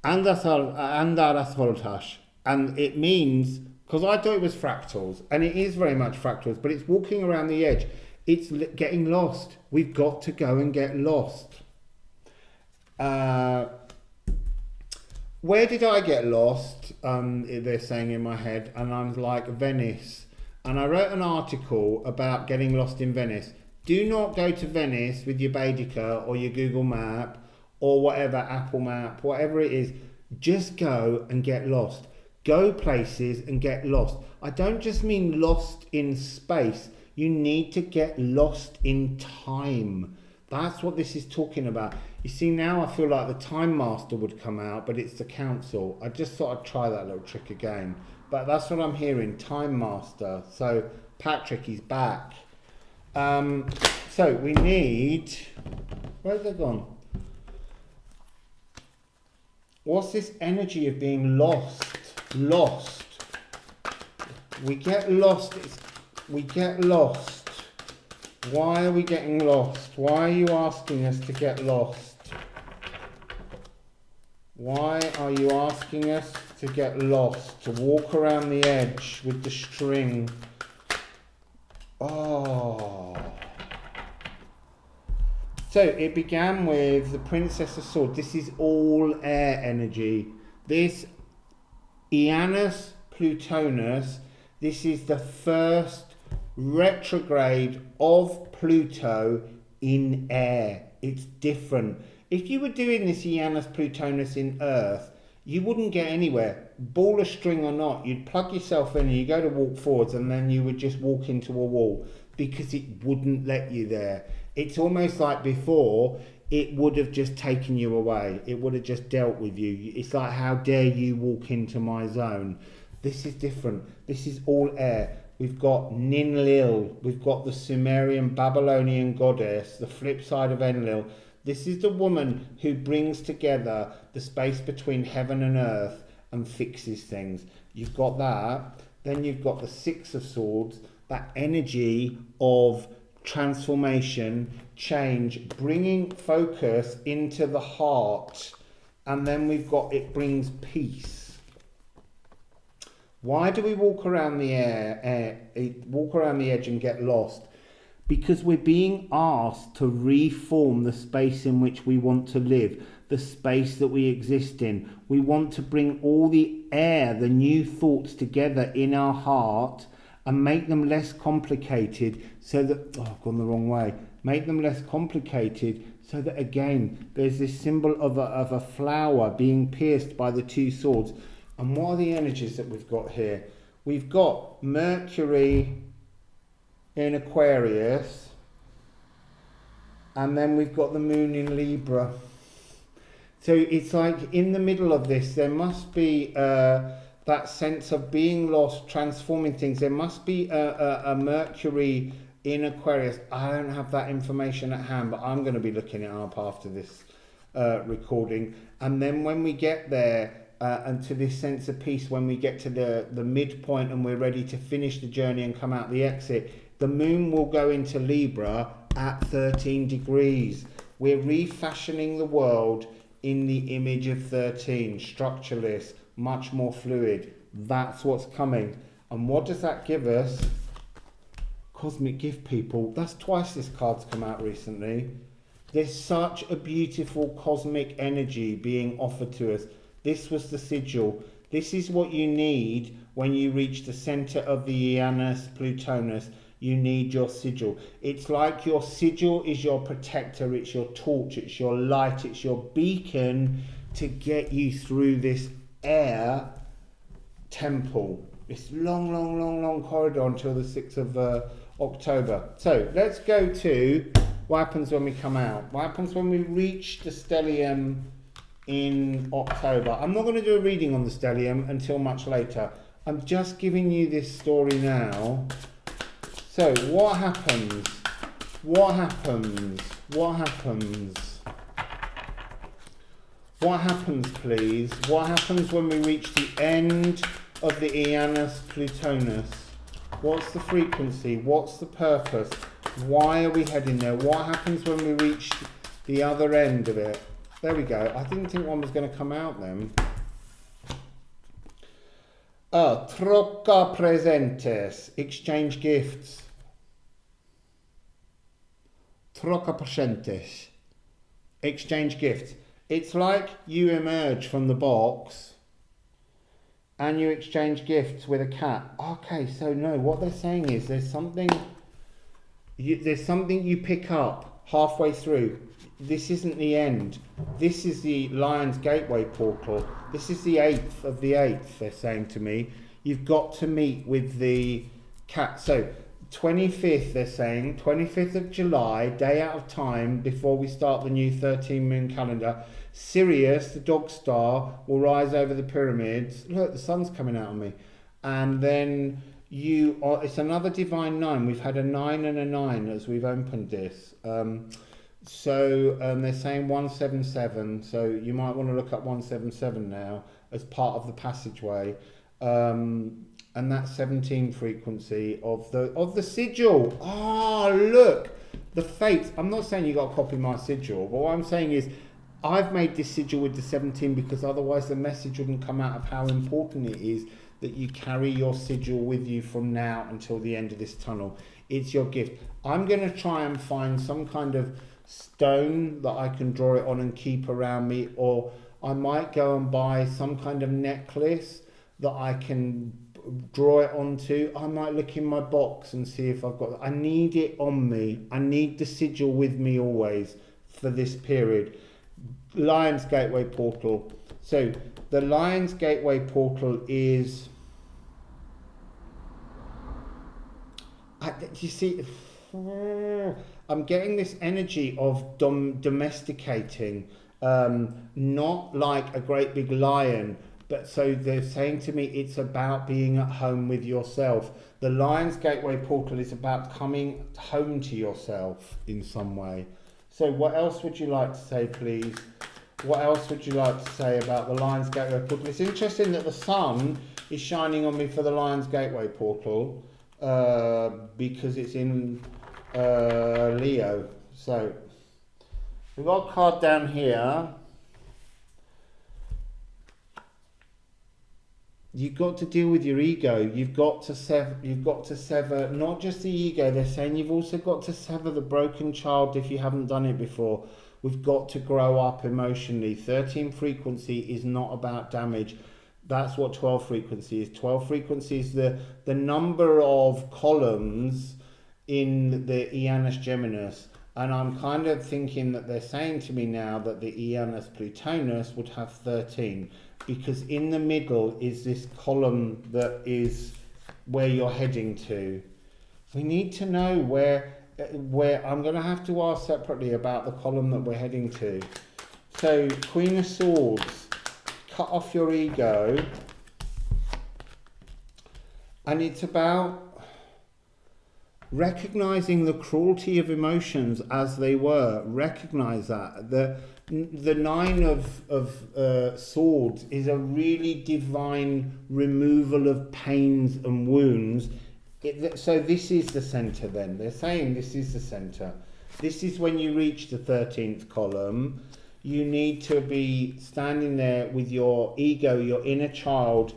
Andaras voltage. And it means, because I thought it was fractals, and it is very much fractals, but it's walking around the edge. It's getting lost. We've got to go and get lost. Where did I get lost? They're saying in my head, and I'm like, Venice. And I wrote an article about getting lost in Venice. Do not go to Venice with your Baedeker or your Google Map or whatever, Apple Map, whatever it is, just go and get lost. Go places and get lost. I don't just mean lost in space. You need to get lost in time. That's what this is talking about. You see, now I feel like the Time Master would come out, but it's the Council. I just thought I'd try that little trick again. But that's what I'm hearing, Time Master. So Patrick is back. So we need... Where's they gone? What's this energy of being lost? Lost. We get lost. We get lost. Why are we getting lost? Why are you asking us to get lost? Why are you asking us to get lost? To walk around the edge with the string? Oh. So it began with the Princess of Swords. This is all air energy. This Janus Plutonus, this is the first retrograde of Pluto in air. It's different. If you were doing this Janus Plutonus in Earth, you wouldn't get anywhere. Ball of string or not, you'd plug yourself in and you go to walk forwards and then you would just walk into a wall because it wouldn't let you there. It's almost like before, it would have just taken you away. It would have just dealt with you. It's like, how dare you walk into my zone? This is different. This is all air. We've got Ninlil. We've got the Sumerian Babylonian goddess, the flip side of Enlil. This is the woman who brings together the space between heaven and earth and fixes things. You've got that. Then you've got the Six of Swords, that energy of transformation, change, bringing focus into the heart. And then we've got, it brings peace. Why do we walk around the walk around the edge and get lost? Because we're being asked to reform the space in which we want to live, the space that we exist in. We want to bring all the air, the new thoughts together in our heart and make them less complicated so that, oh, I've gone the wrong way. Make them less complicated so that, again, there's this symbol of a flower being pierced by the two swords. And what are the energies that we've got here? We've got Mercury in Aquarius, and then we've got the moon in Libra. So it's like in the middle of this, there must be that sense of being lost, transforming things. There must be a Mercury in Aquarius. I don't have that information at hand, but I'm going to be looking it up after this recording. And then when we get there, and to this sense of peace, when we get to the midpoint and we're ready to finish the journey and come out the exit, the moon will go into Libra at 13 degrees. We're refashioning the world in the image of 13, structureless, much more fluid. That's what's coming. And what does that give us? Cosmic gift, people. That's twice this card's come out recently. There's such a beautiful cosmic energy being offered to us. This was the sigil. This is what you need when you reach the center of the Janus Plutonus. You need your sigil. It's like your sigil is your protector, it's your torch, it's your light, it's your beacon to get you through this air temple. This long corridor until the 6th of October. So let's go to what happens when we come out. What happens when we reach the Stellium in October. I'm not going to do a reading on the Stellium until much later. I'm just giving you this story now. So what happens? What happens? What happens? What happens, please? What happens when we reach the end of the Janus Plutonus? What's the frequency? What's the purpose? Why are we heading there? What happens when we reach the other end of it? There we go. I didn't think one was going to come out then. Troca presentes. Exchange gifts. Troca presentes. Exchange gifts. It's like you emerge from the box and you exchange gifts with a cat. Okay, so no, what they're saying is there's something you pick up halfway through. this isn't the end. This is the Lion's Gateway portal. This is the 8th of the 8th, they're saying to me. You've got to meet with the cat. So 25th, they're saying, 25th of July, day out of time, before we start the new 13 moon calendar. Sirius, the dog star, will rise over the pyramids. Look, the sun's coming out on me. And then it's another divine 9. We've had a 9 and a 9 as we've opened this. So they're saying 177. So you might want to look up 177 now as part of the passageway. And that 17 frequency of the sigil. Look, the fates. I'm not saying you got to copy my sigil, but what I'm saying is I've made this sigil with the 17 because otherwise the message wouldn't come out of how important it is that you carry your sigil with you from now until the end of this tunnel. It's your gift. I'm going to try and find some kind of stone that I can draw it on and keep around me, or I might go and buy some kind of necklace that I can draw it onto. I might look in my box and see if I've got. I need it on me. I need the sigil with me always for this period. Lion's Gateway portal. So the Lion's Gateway portal is. You see, I'm getting this energy of domesticating, not like a great big lion. But so they're saying to me, it's about being at home with yourself. The Lion's Gateway portal is about coming home to yourself in some way. So what else would you like to say, please? What else would you like to say about the Lion's Gateway portal? It's interesting that the sun is shining on me for the Lion's Gateway portal because it's in Leo. So we've got a card down here. You've got to deal with your ego. You've got to sever not just the ego. They're saying you've also got to sever the broken child if you haven't done it before. We've got to grow up emotionally. 13 frequency is not about damage. That's what 12 frequency is. 12 frequency is the number of columns in the Janus Geminis. And I'm kind of thinking that they're saying to me now that the Janus Plutonus would have 13. Because in the middle is this column that is where you're heading to. We need to know where I'm going to have to ask separately about the column that we're heading to. So Queen of Swords, cut off your ego. And it's about recognizing the cruelty of emotions as they were. Recognize that. The 9 of swords is a really divine removal of pains and wounds. So this is the center then. They're saying this is the center. This is when you reach the 13th column. You need to be standing there with your ego, your inner child,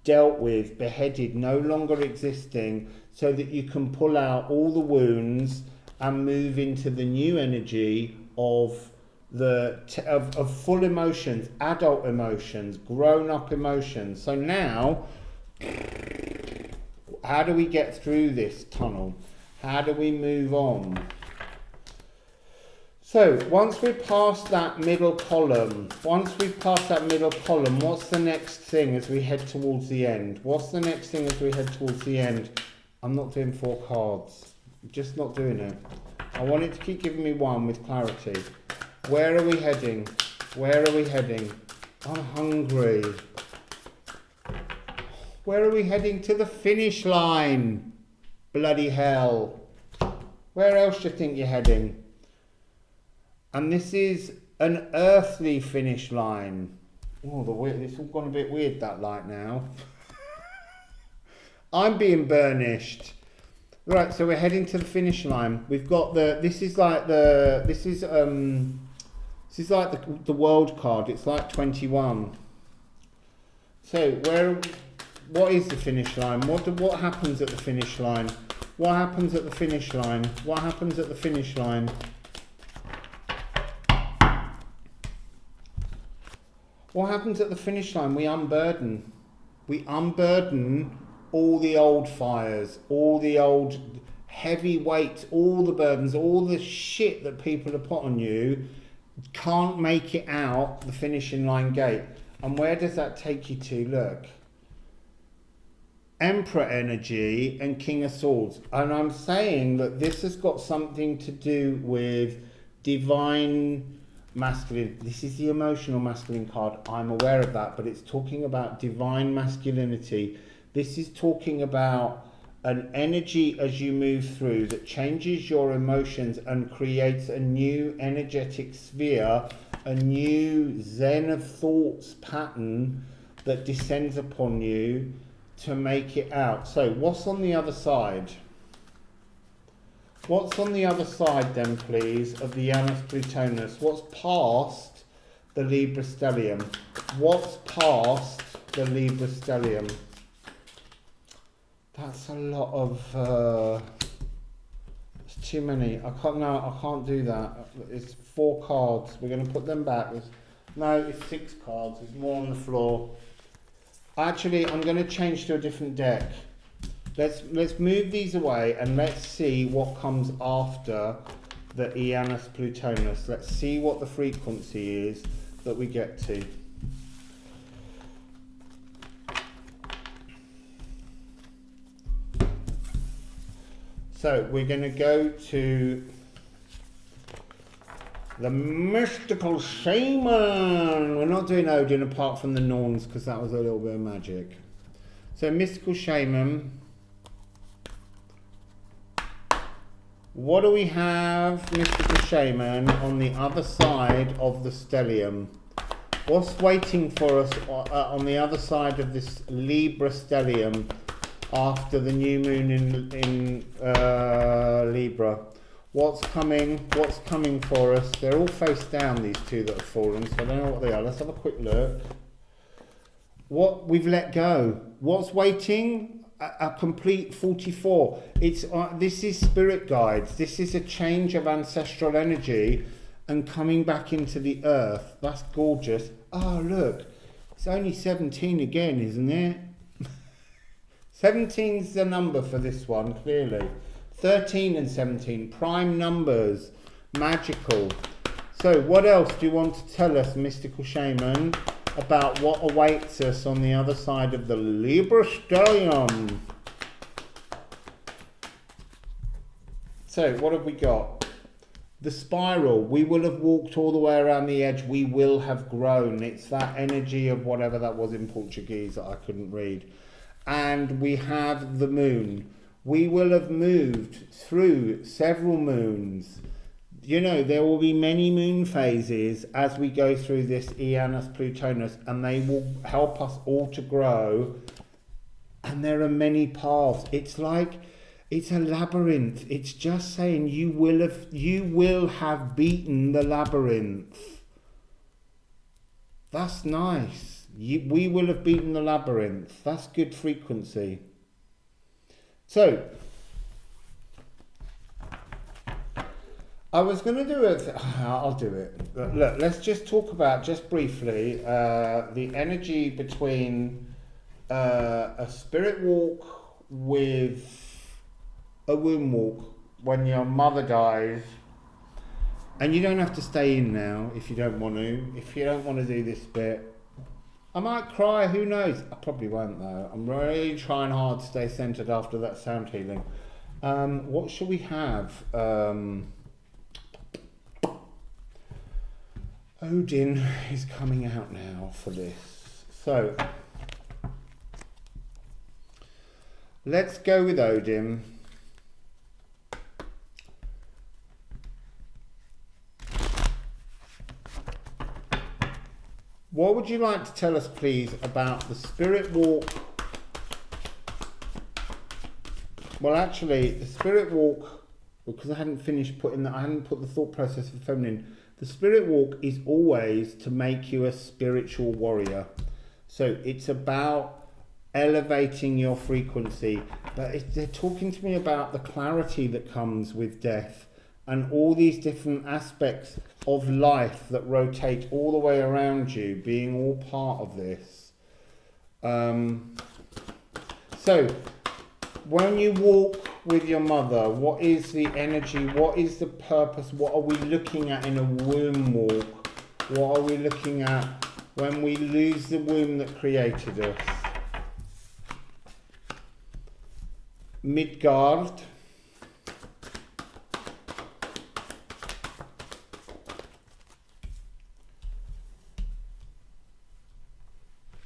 dealt with, beheaded, no longer existing, so that you can pull out all the wounds and move into the new energy of full emotions, adult emotions, grown-up emotions. So now, how do we get through this tunnel? How do we move on? So once we're past that middle column, what's the next thing as we head towards the end? What's the next thing as we head towards the end? I'm not doing 4 cards. I'm just not doing it. I want it to keep giving me one with clarity. Where are we heading? Where are we heading? I'm hungry. Where are we heading? To the finish line. Bloody hell. Where else do you think you're heading? And this is an earthly finish line. Oh, it's all gone a bit weird, that light now. I'm being burnished. Right, so we're heading to the finish line. We've got this is like the world card. It's like 21. So what is the finish line? What happens at the finish line? What happens at the finish line? What happens at the finish line? What happens at the finish line? We unburden. We unburden all the old fires, all the old heavy weights, all the burdens, all the shit that people have put on you. can't make it out the finishing line gate. And where does that take you to? Look. Emperor energy and King of Swords. And I'm saying that this has got something to do with divine masculine. This is the emotional masculine card. I'm aware of that, but it's talking about divine masculinity. This is talking about an energy as you move through that changes your emotions and creates a new energetic sphere, a new zen of thoughts pattern that descends upon you to make it out. So what's on the other side? What's on the other side then, please, of the Janus Plutonus? What's past the Libra Stellium? What's past the Libra Stellium? That's a lot of it's too many. I can't do that. It's 4 cards. We're going to put them back. No, it's 6 cards. There's more on the floor. Actually, I'm going to change to a different deck. Let's move these away and let's see what comes after the Janus Plutonus. Let's see what the frequency is that we get to. So we're going to go to the mystical shaman. We're not doing Odin apart from the Norns because that was a little bit of magic. So mystical shaman. What do we have, mystical shaman, on the other side of the stellium? What's waiting for us on the other side of this Libra stellium after the new moon in Libra? What's coming for us? They're all face down, these two that have fallen, so I don't know what they are. Let's have a quick look. What we've let go. What's waiting? A complete 44. It's this is spirit guides. This is a change of ancestral energy and coming back into the earth. That's gorgeous. Oh, look. It's only 17 again, isn't it? 17's the number for this one, clearly. 13 and 17, prime numbers, magical. So what else do you want to tell us, mystical shaman, about what awaits us on the other side of the Libra stellium? So what have we got? The spiral. We will have walked all the way around the edge. We will have grown. It's that energy of whatever that was in Portuguese that I couldn't read. And we have the moon. We will have moved through several moons. You know, there will be many moon phases as we go through this Janus Plutonus, and they will help us all to grow. And there are many paths. It's like, it's a labyrinth. It's just saying you will have beaten the labyrinth. That's nice. We will have beaten the labyrinth. That's good frequency. So, I was going to do it. I'll do it. Look, let's just talk about, just briefly, the energy between a spirit walk with a womb walk when your mother dies. And you don't have to stay in now if you don't want to. If you don't want to do this bit, I might cry, who knows? I probably won't though. I'm really trying hard to stay centered after that sound healing. What shall we have? Odin is coming out now for this. So, let's go with Odin. What would you like to tell us, please, about the spirit walk? Well, actually, the spirit walk, because I hadn't finished I hadn't put the thought process for feminine. The spirit walk is always to make you a spiritual warrior. So it's about elevating your frequency. But they're talking to me about the clarity that comes with death and all these different aspects of life that rotate all the way around you, being all part of this. So when you walk with your mother? What is the energy? What is the purpose? What are we looking at in a womb walk? What are we looking at when we lose the womb that created us? Midgard.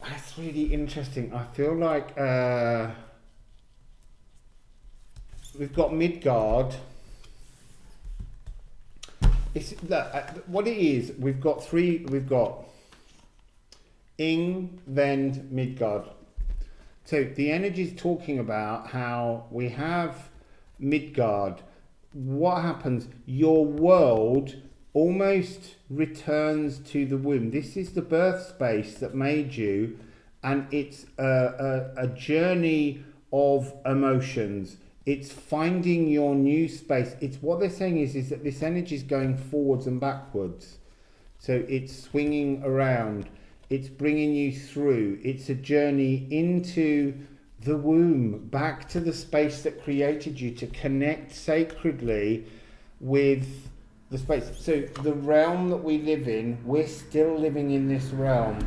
That's really interesting. I feel like we've got Midgard. What it is, we've got Ing, Vend, Midgard. So the energy is talking about how we have Midgard. What happens? Your world almost returns to the womb. This is the birth space that made you, and it's a journey of emotions. It's finding your new space. It's what they're saying is that this energy is going forwards and backwards. So it's swinging around. It's bringing you through. It's a journey into the womb, back to the space that created you, to connect sacredly with the space. So the realm that we live in, we're still living in this realm.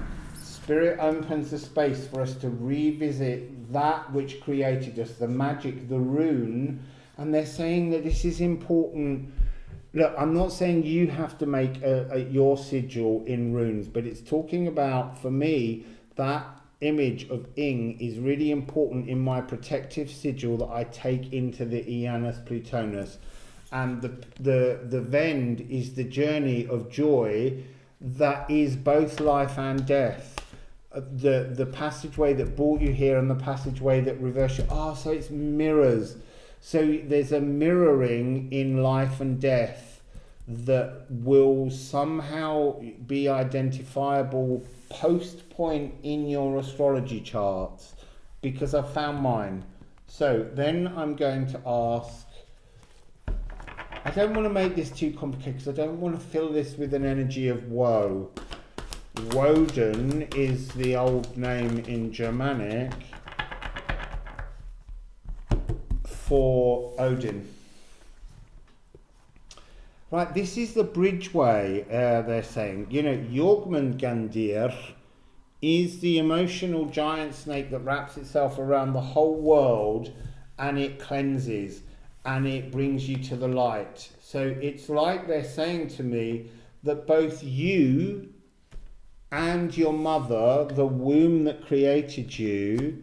Spirit opens the space for us to revisit that which created us, the magic, the rune. And they're saying that this is important. Look, I'm not saying you have to make your sigil in runes, but it's talking about, for me, that image of Ing is really important in my protective sigil that I take into the Ianus Plutonus. And the Vend is the journey of joy that is both life and death. The passageway that brought you here and the passageway that reversed you. So it's mirrors. So there's a mirroring in life and death that will somehow be identifiable post point in your astrology charts, because I've found mine. So then I'm going to ask, I don't want to make this too complicated because I don't want to fill this with an energy of woe. Woden is the old name in Germanic for Odin. Right, this is the bridgeway, they're saying. You know, Jormungandr is the emotional giant snake that wraps itself around the whole world, and it cleanses and it brings you to the light. So it's like they're saying to me that both you and your mother, the womb that created you,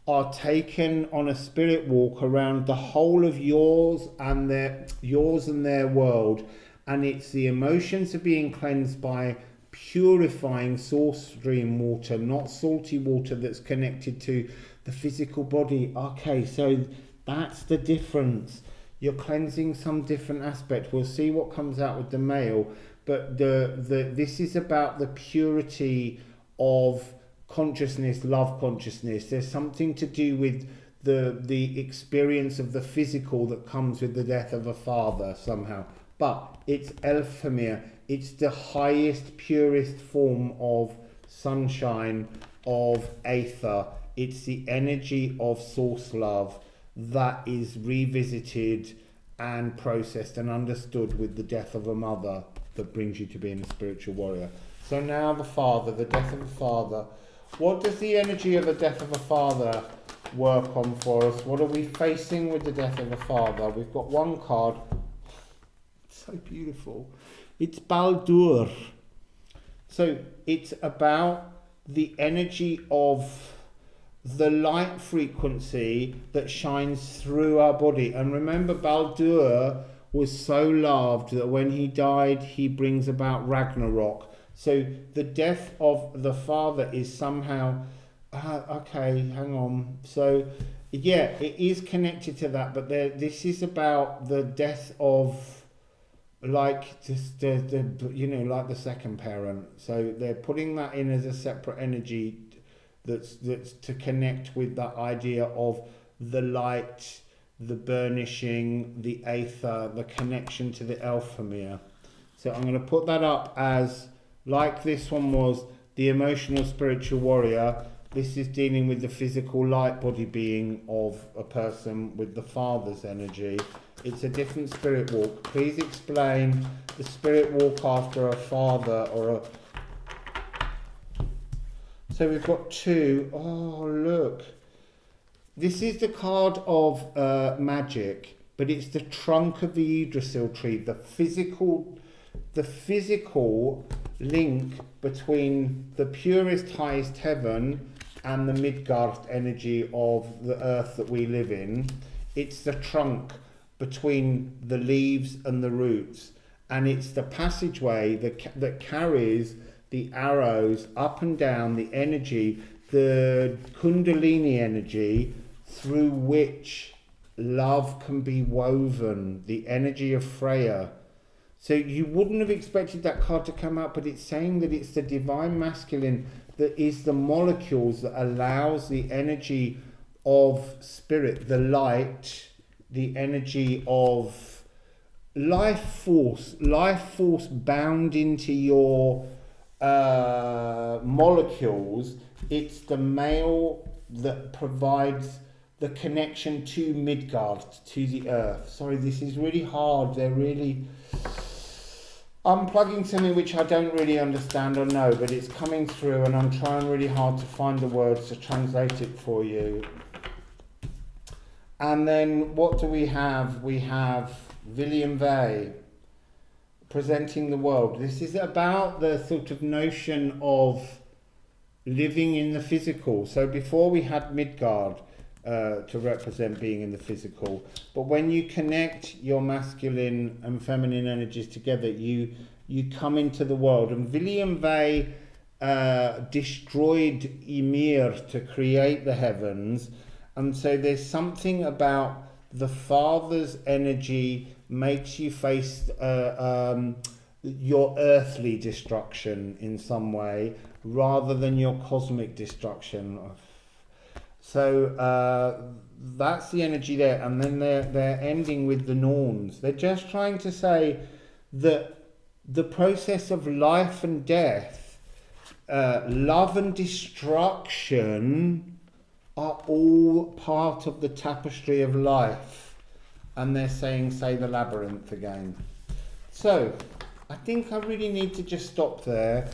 are taken on a spirit walk around the whole of yours and their world, and it's the emotions are being cleansed by purifying source stream water, not salty water that's connected to the physical body. Okay, so that's the difference. You're cleansing some different aspect. We'll see what comes out with the male, but this is about the purity of consciousness, love consciousness. There's something to do with the experience of the physical that comes with the death of a father somehow. But it's Elfamir. It's the highest, purest form of sunshine, of aether. It's the energy of source love that is revisited and processed and understood with the death of a mother that brings you to being a spiritual warrior. So now the father, the death of a father. What does the energy of the death of a father work on for us? What are we facing with the death of a father? We've got one card. It's so beautiful. It's Baldur. So it's about the energy of the light frequency that shines through our body. And remember, Baldur was so loved that when he died, he brings about Ragnarok. So the death of the father is somehow, okay, hang on. So yeah, it is connected to that, but this is about the death of, like, just like the second parent. So they're putting that in as a separate energy that's to connect with that idea of the light, the burnishing, the aether, the connection to the Elfamir. So I'm going to put that up as, like this one was, the emotional spiritual warrior. This is dealing with the physical light body being of a person with the father's energy. It's a different spirit walk. Please explain the spirit walk after a father or a... So we've got two. Oh, look. This is the card of magic, but it's the trunk of the Yggdrasil tree, the physical link between the purest, highest heaven and the Midgard energy of the earth that we live in. It's the trunk between the leaves and the roots, and it's the passageway that carries the arrows up and down, the energy, the Kundalini energy through which love can be woven, the energy of Freya. So you wouldn't have expected that card to come out, but it's saying that it's the divine masculine that is the molecules that allows the energy of spirit, the light, the energy of life force bound into your molecules. It's the male that provides the connection to Midgard, to the earth. Sorry, this is really hard. They're really... I'm plugging something which I don't really understand or know, but it's coming through and I'm trying really hard to find the words to translate it for you. And then what do we have? We have William Vey presenting the world. This is about the sort of notion of living in the physical. So before we had Midgard to represent being in the physical, but when you connect your masculine and feminine energies together, you come into the world. And William Vey destroyed Ymir to create the heavens, and so there's something about the father's energy makes you face your earthly destruction in some way rather than your cosmic destruction. So that's the energy there. And then they're ending with the Norns. They're just trying to say that the process of life and death, love and destruction are all part of the tapestry of life. And they're saying, say the labyrinth again. So I think I really need to just stop there.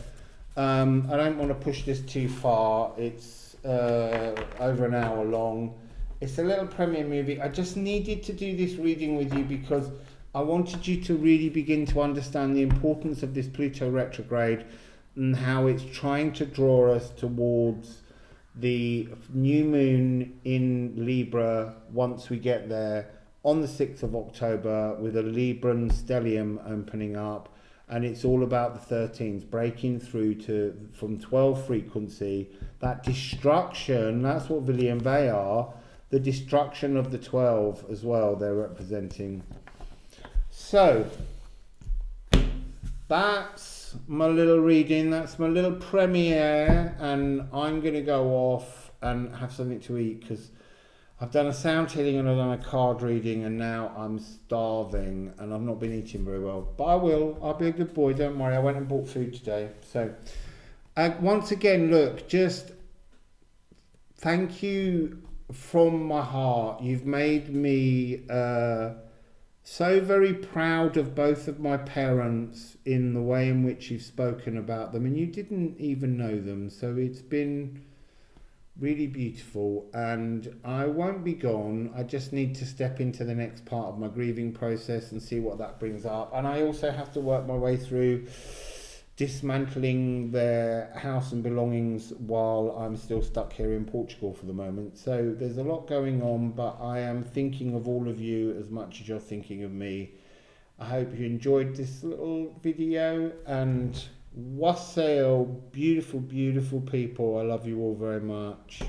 I don't want to push this too far. It's over an hour long. It's a little premiere movie. I just needed to do this reading with you because I wanted you to really begin to understand the importance of this Pluto retrograde and how it's trying to draw us towards the new moon in Libra once we get there on the 6th of October with a Libran stellium opening up. And it's all about the 13s breaking through from 12 frequency. That destruction, that's what William Vey are, the destruction of the 12 as well, they're representing. So, that's my little reading, that's my little premiere, and I'm going to go off and have something to eat because I've done a sound healing and I've done a card reading and now I'm starving and I've not been eating very well. But I'll be a good boy, don't worry. I went and bought food today. So once again, look, just thank you from my heart. You've made me so very proud of both of my parents in the way in which you've spoken about them. And you didn't even know them. So it's been really beautiful, and I won't be gone. I just need to step into the next part of my grieving process and see what that brings up. And I also have to work my way through dismantling their house and belongings while I'm still stuck here in Portugal for the moment. So there's a lot going on, but I am thinking of all of you as much as you're thinking of me. I hope you enjoyed this little video, and wassail, beautiful, beautiful people. I love you all very much.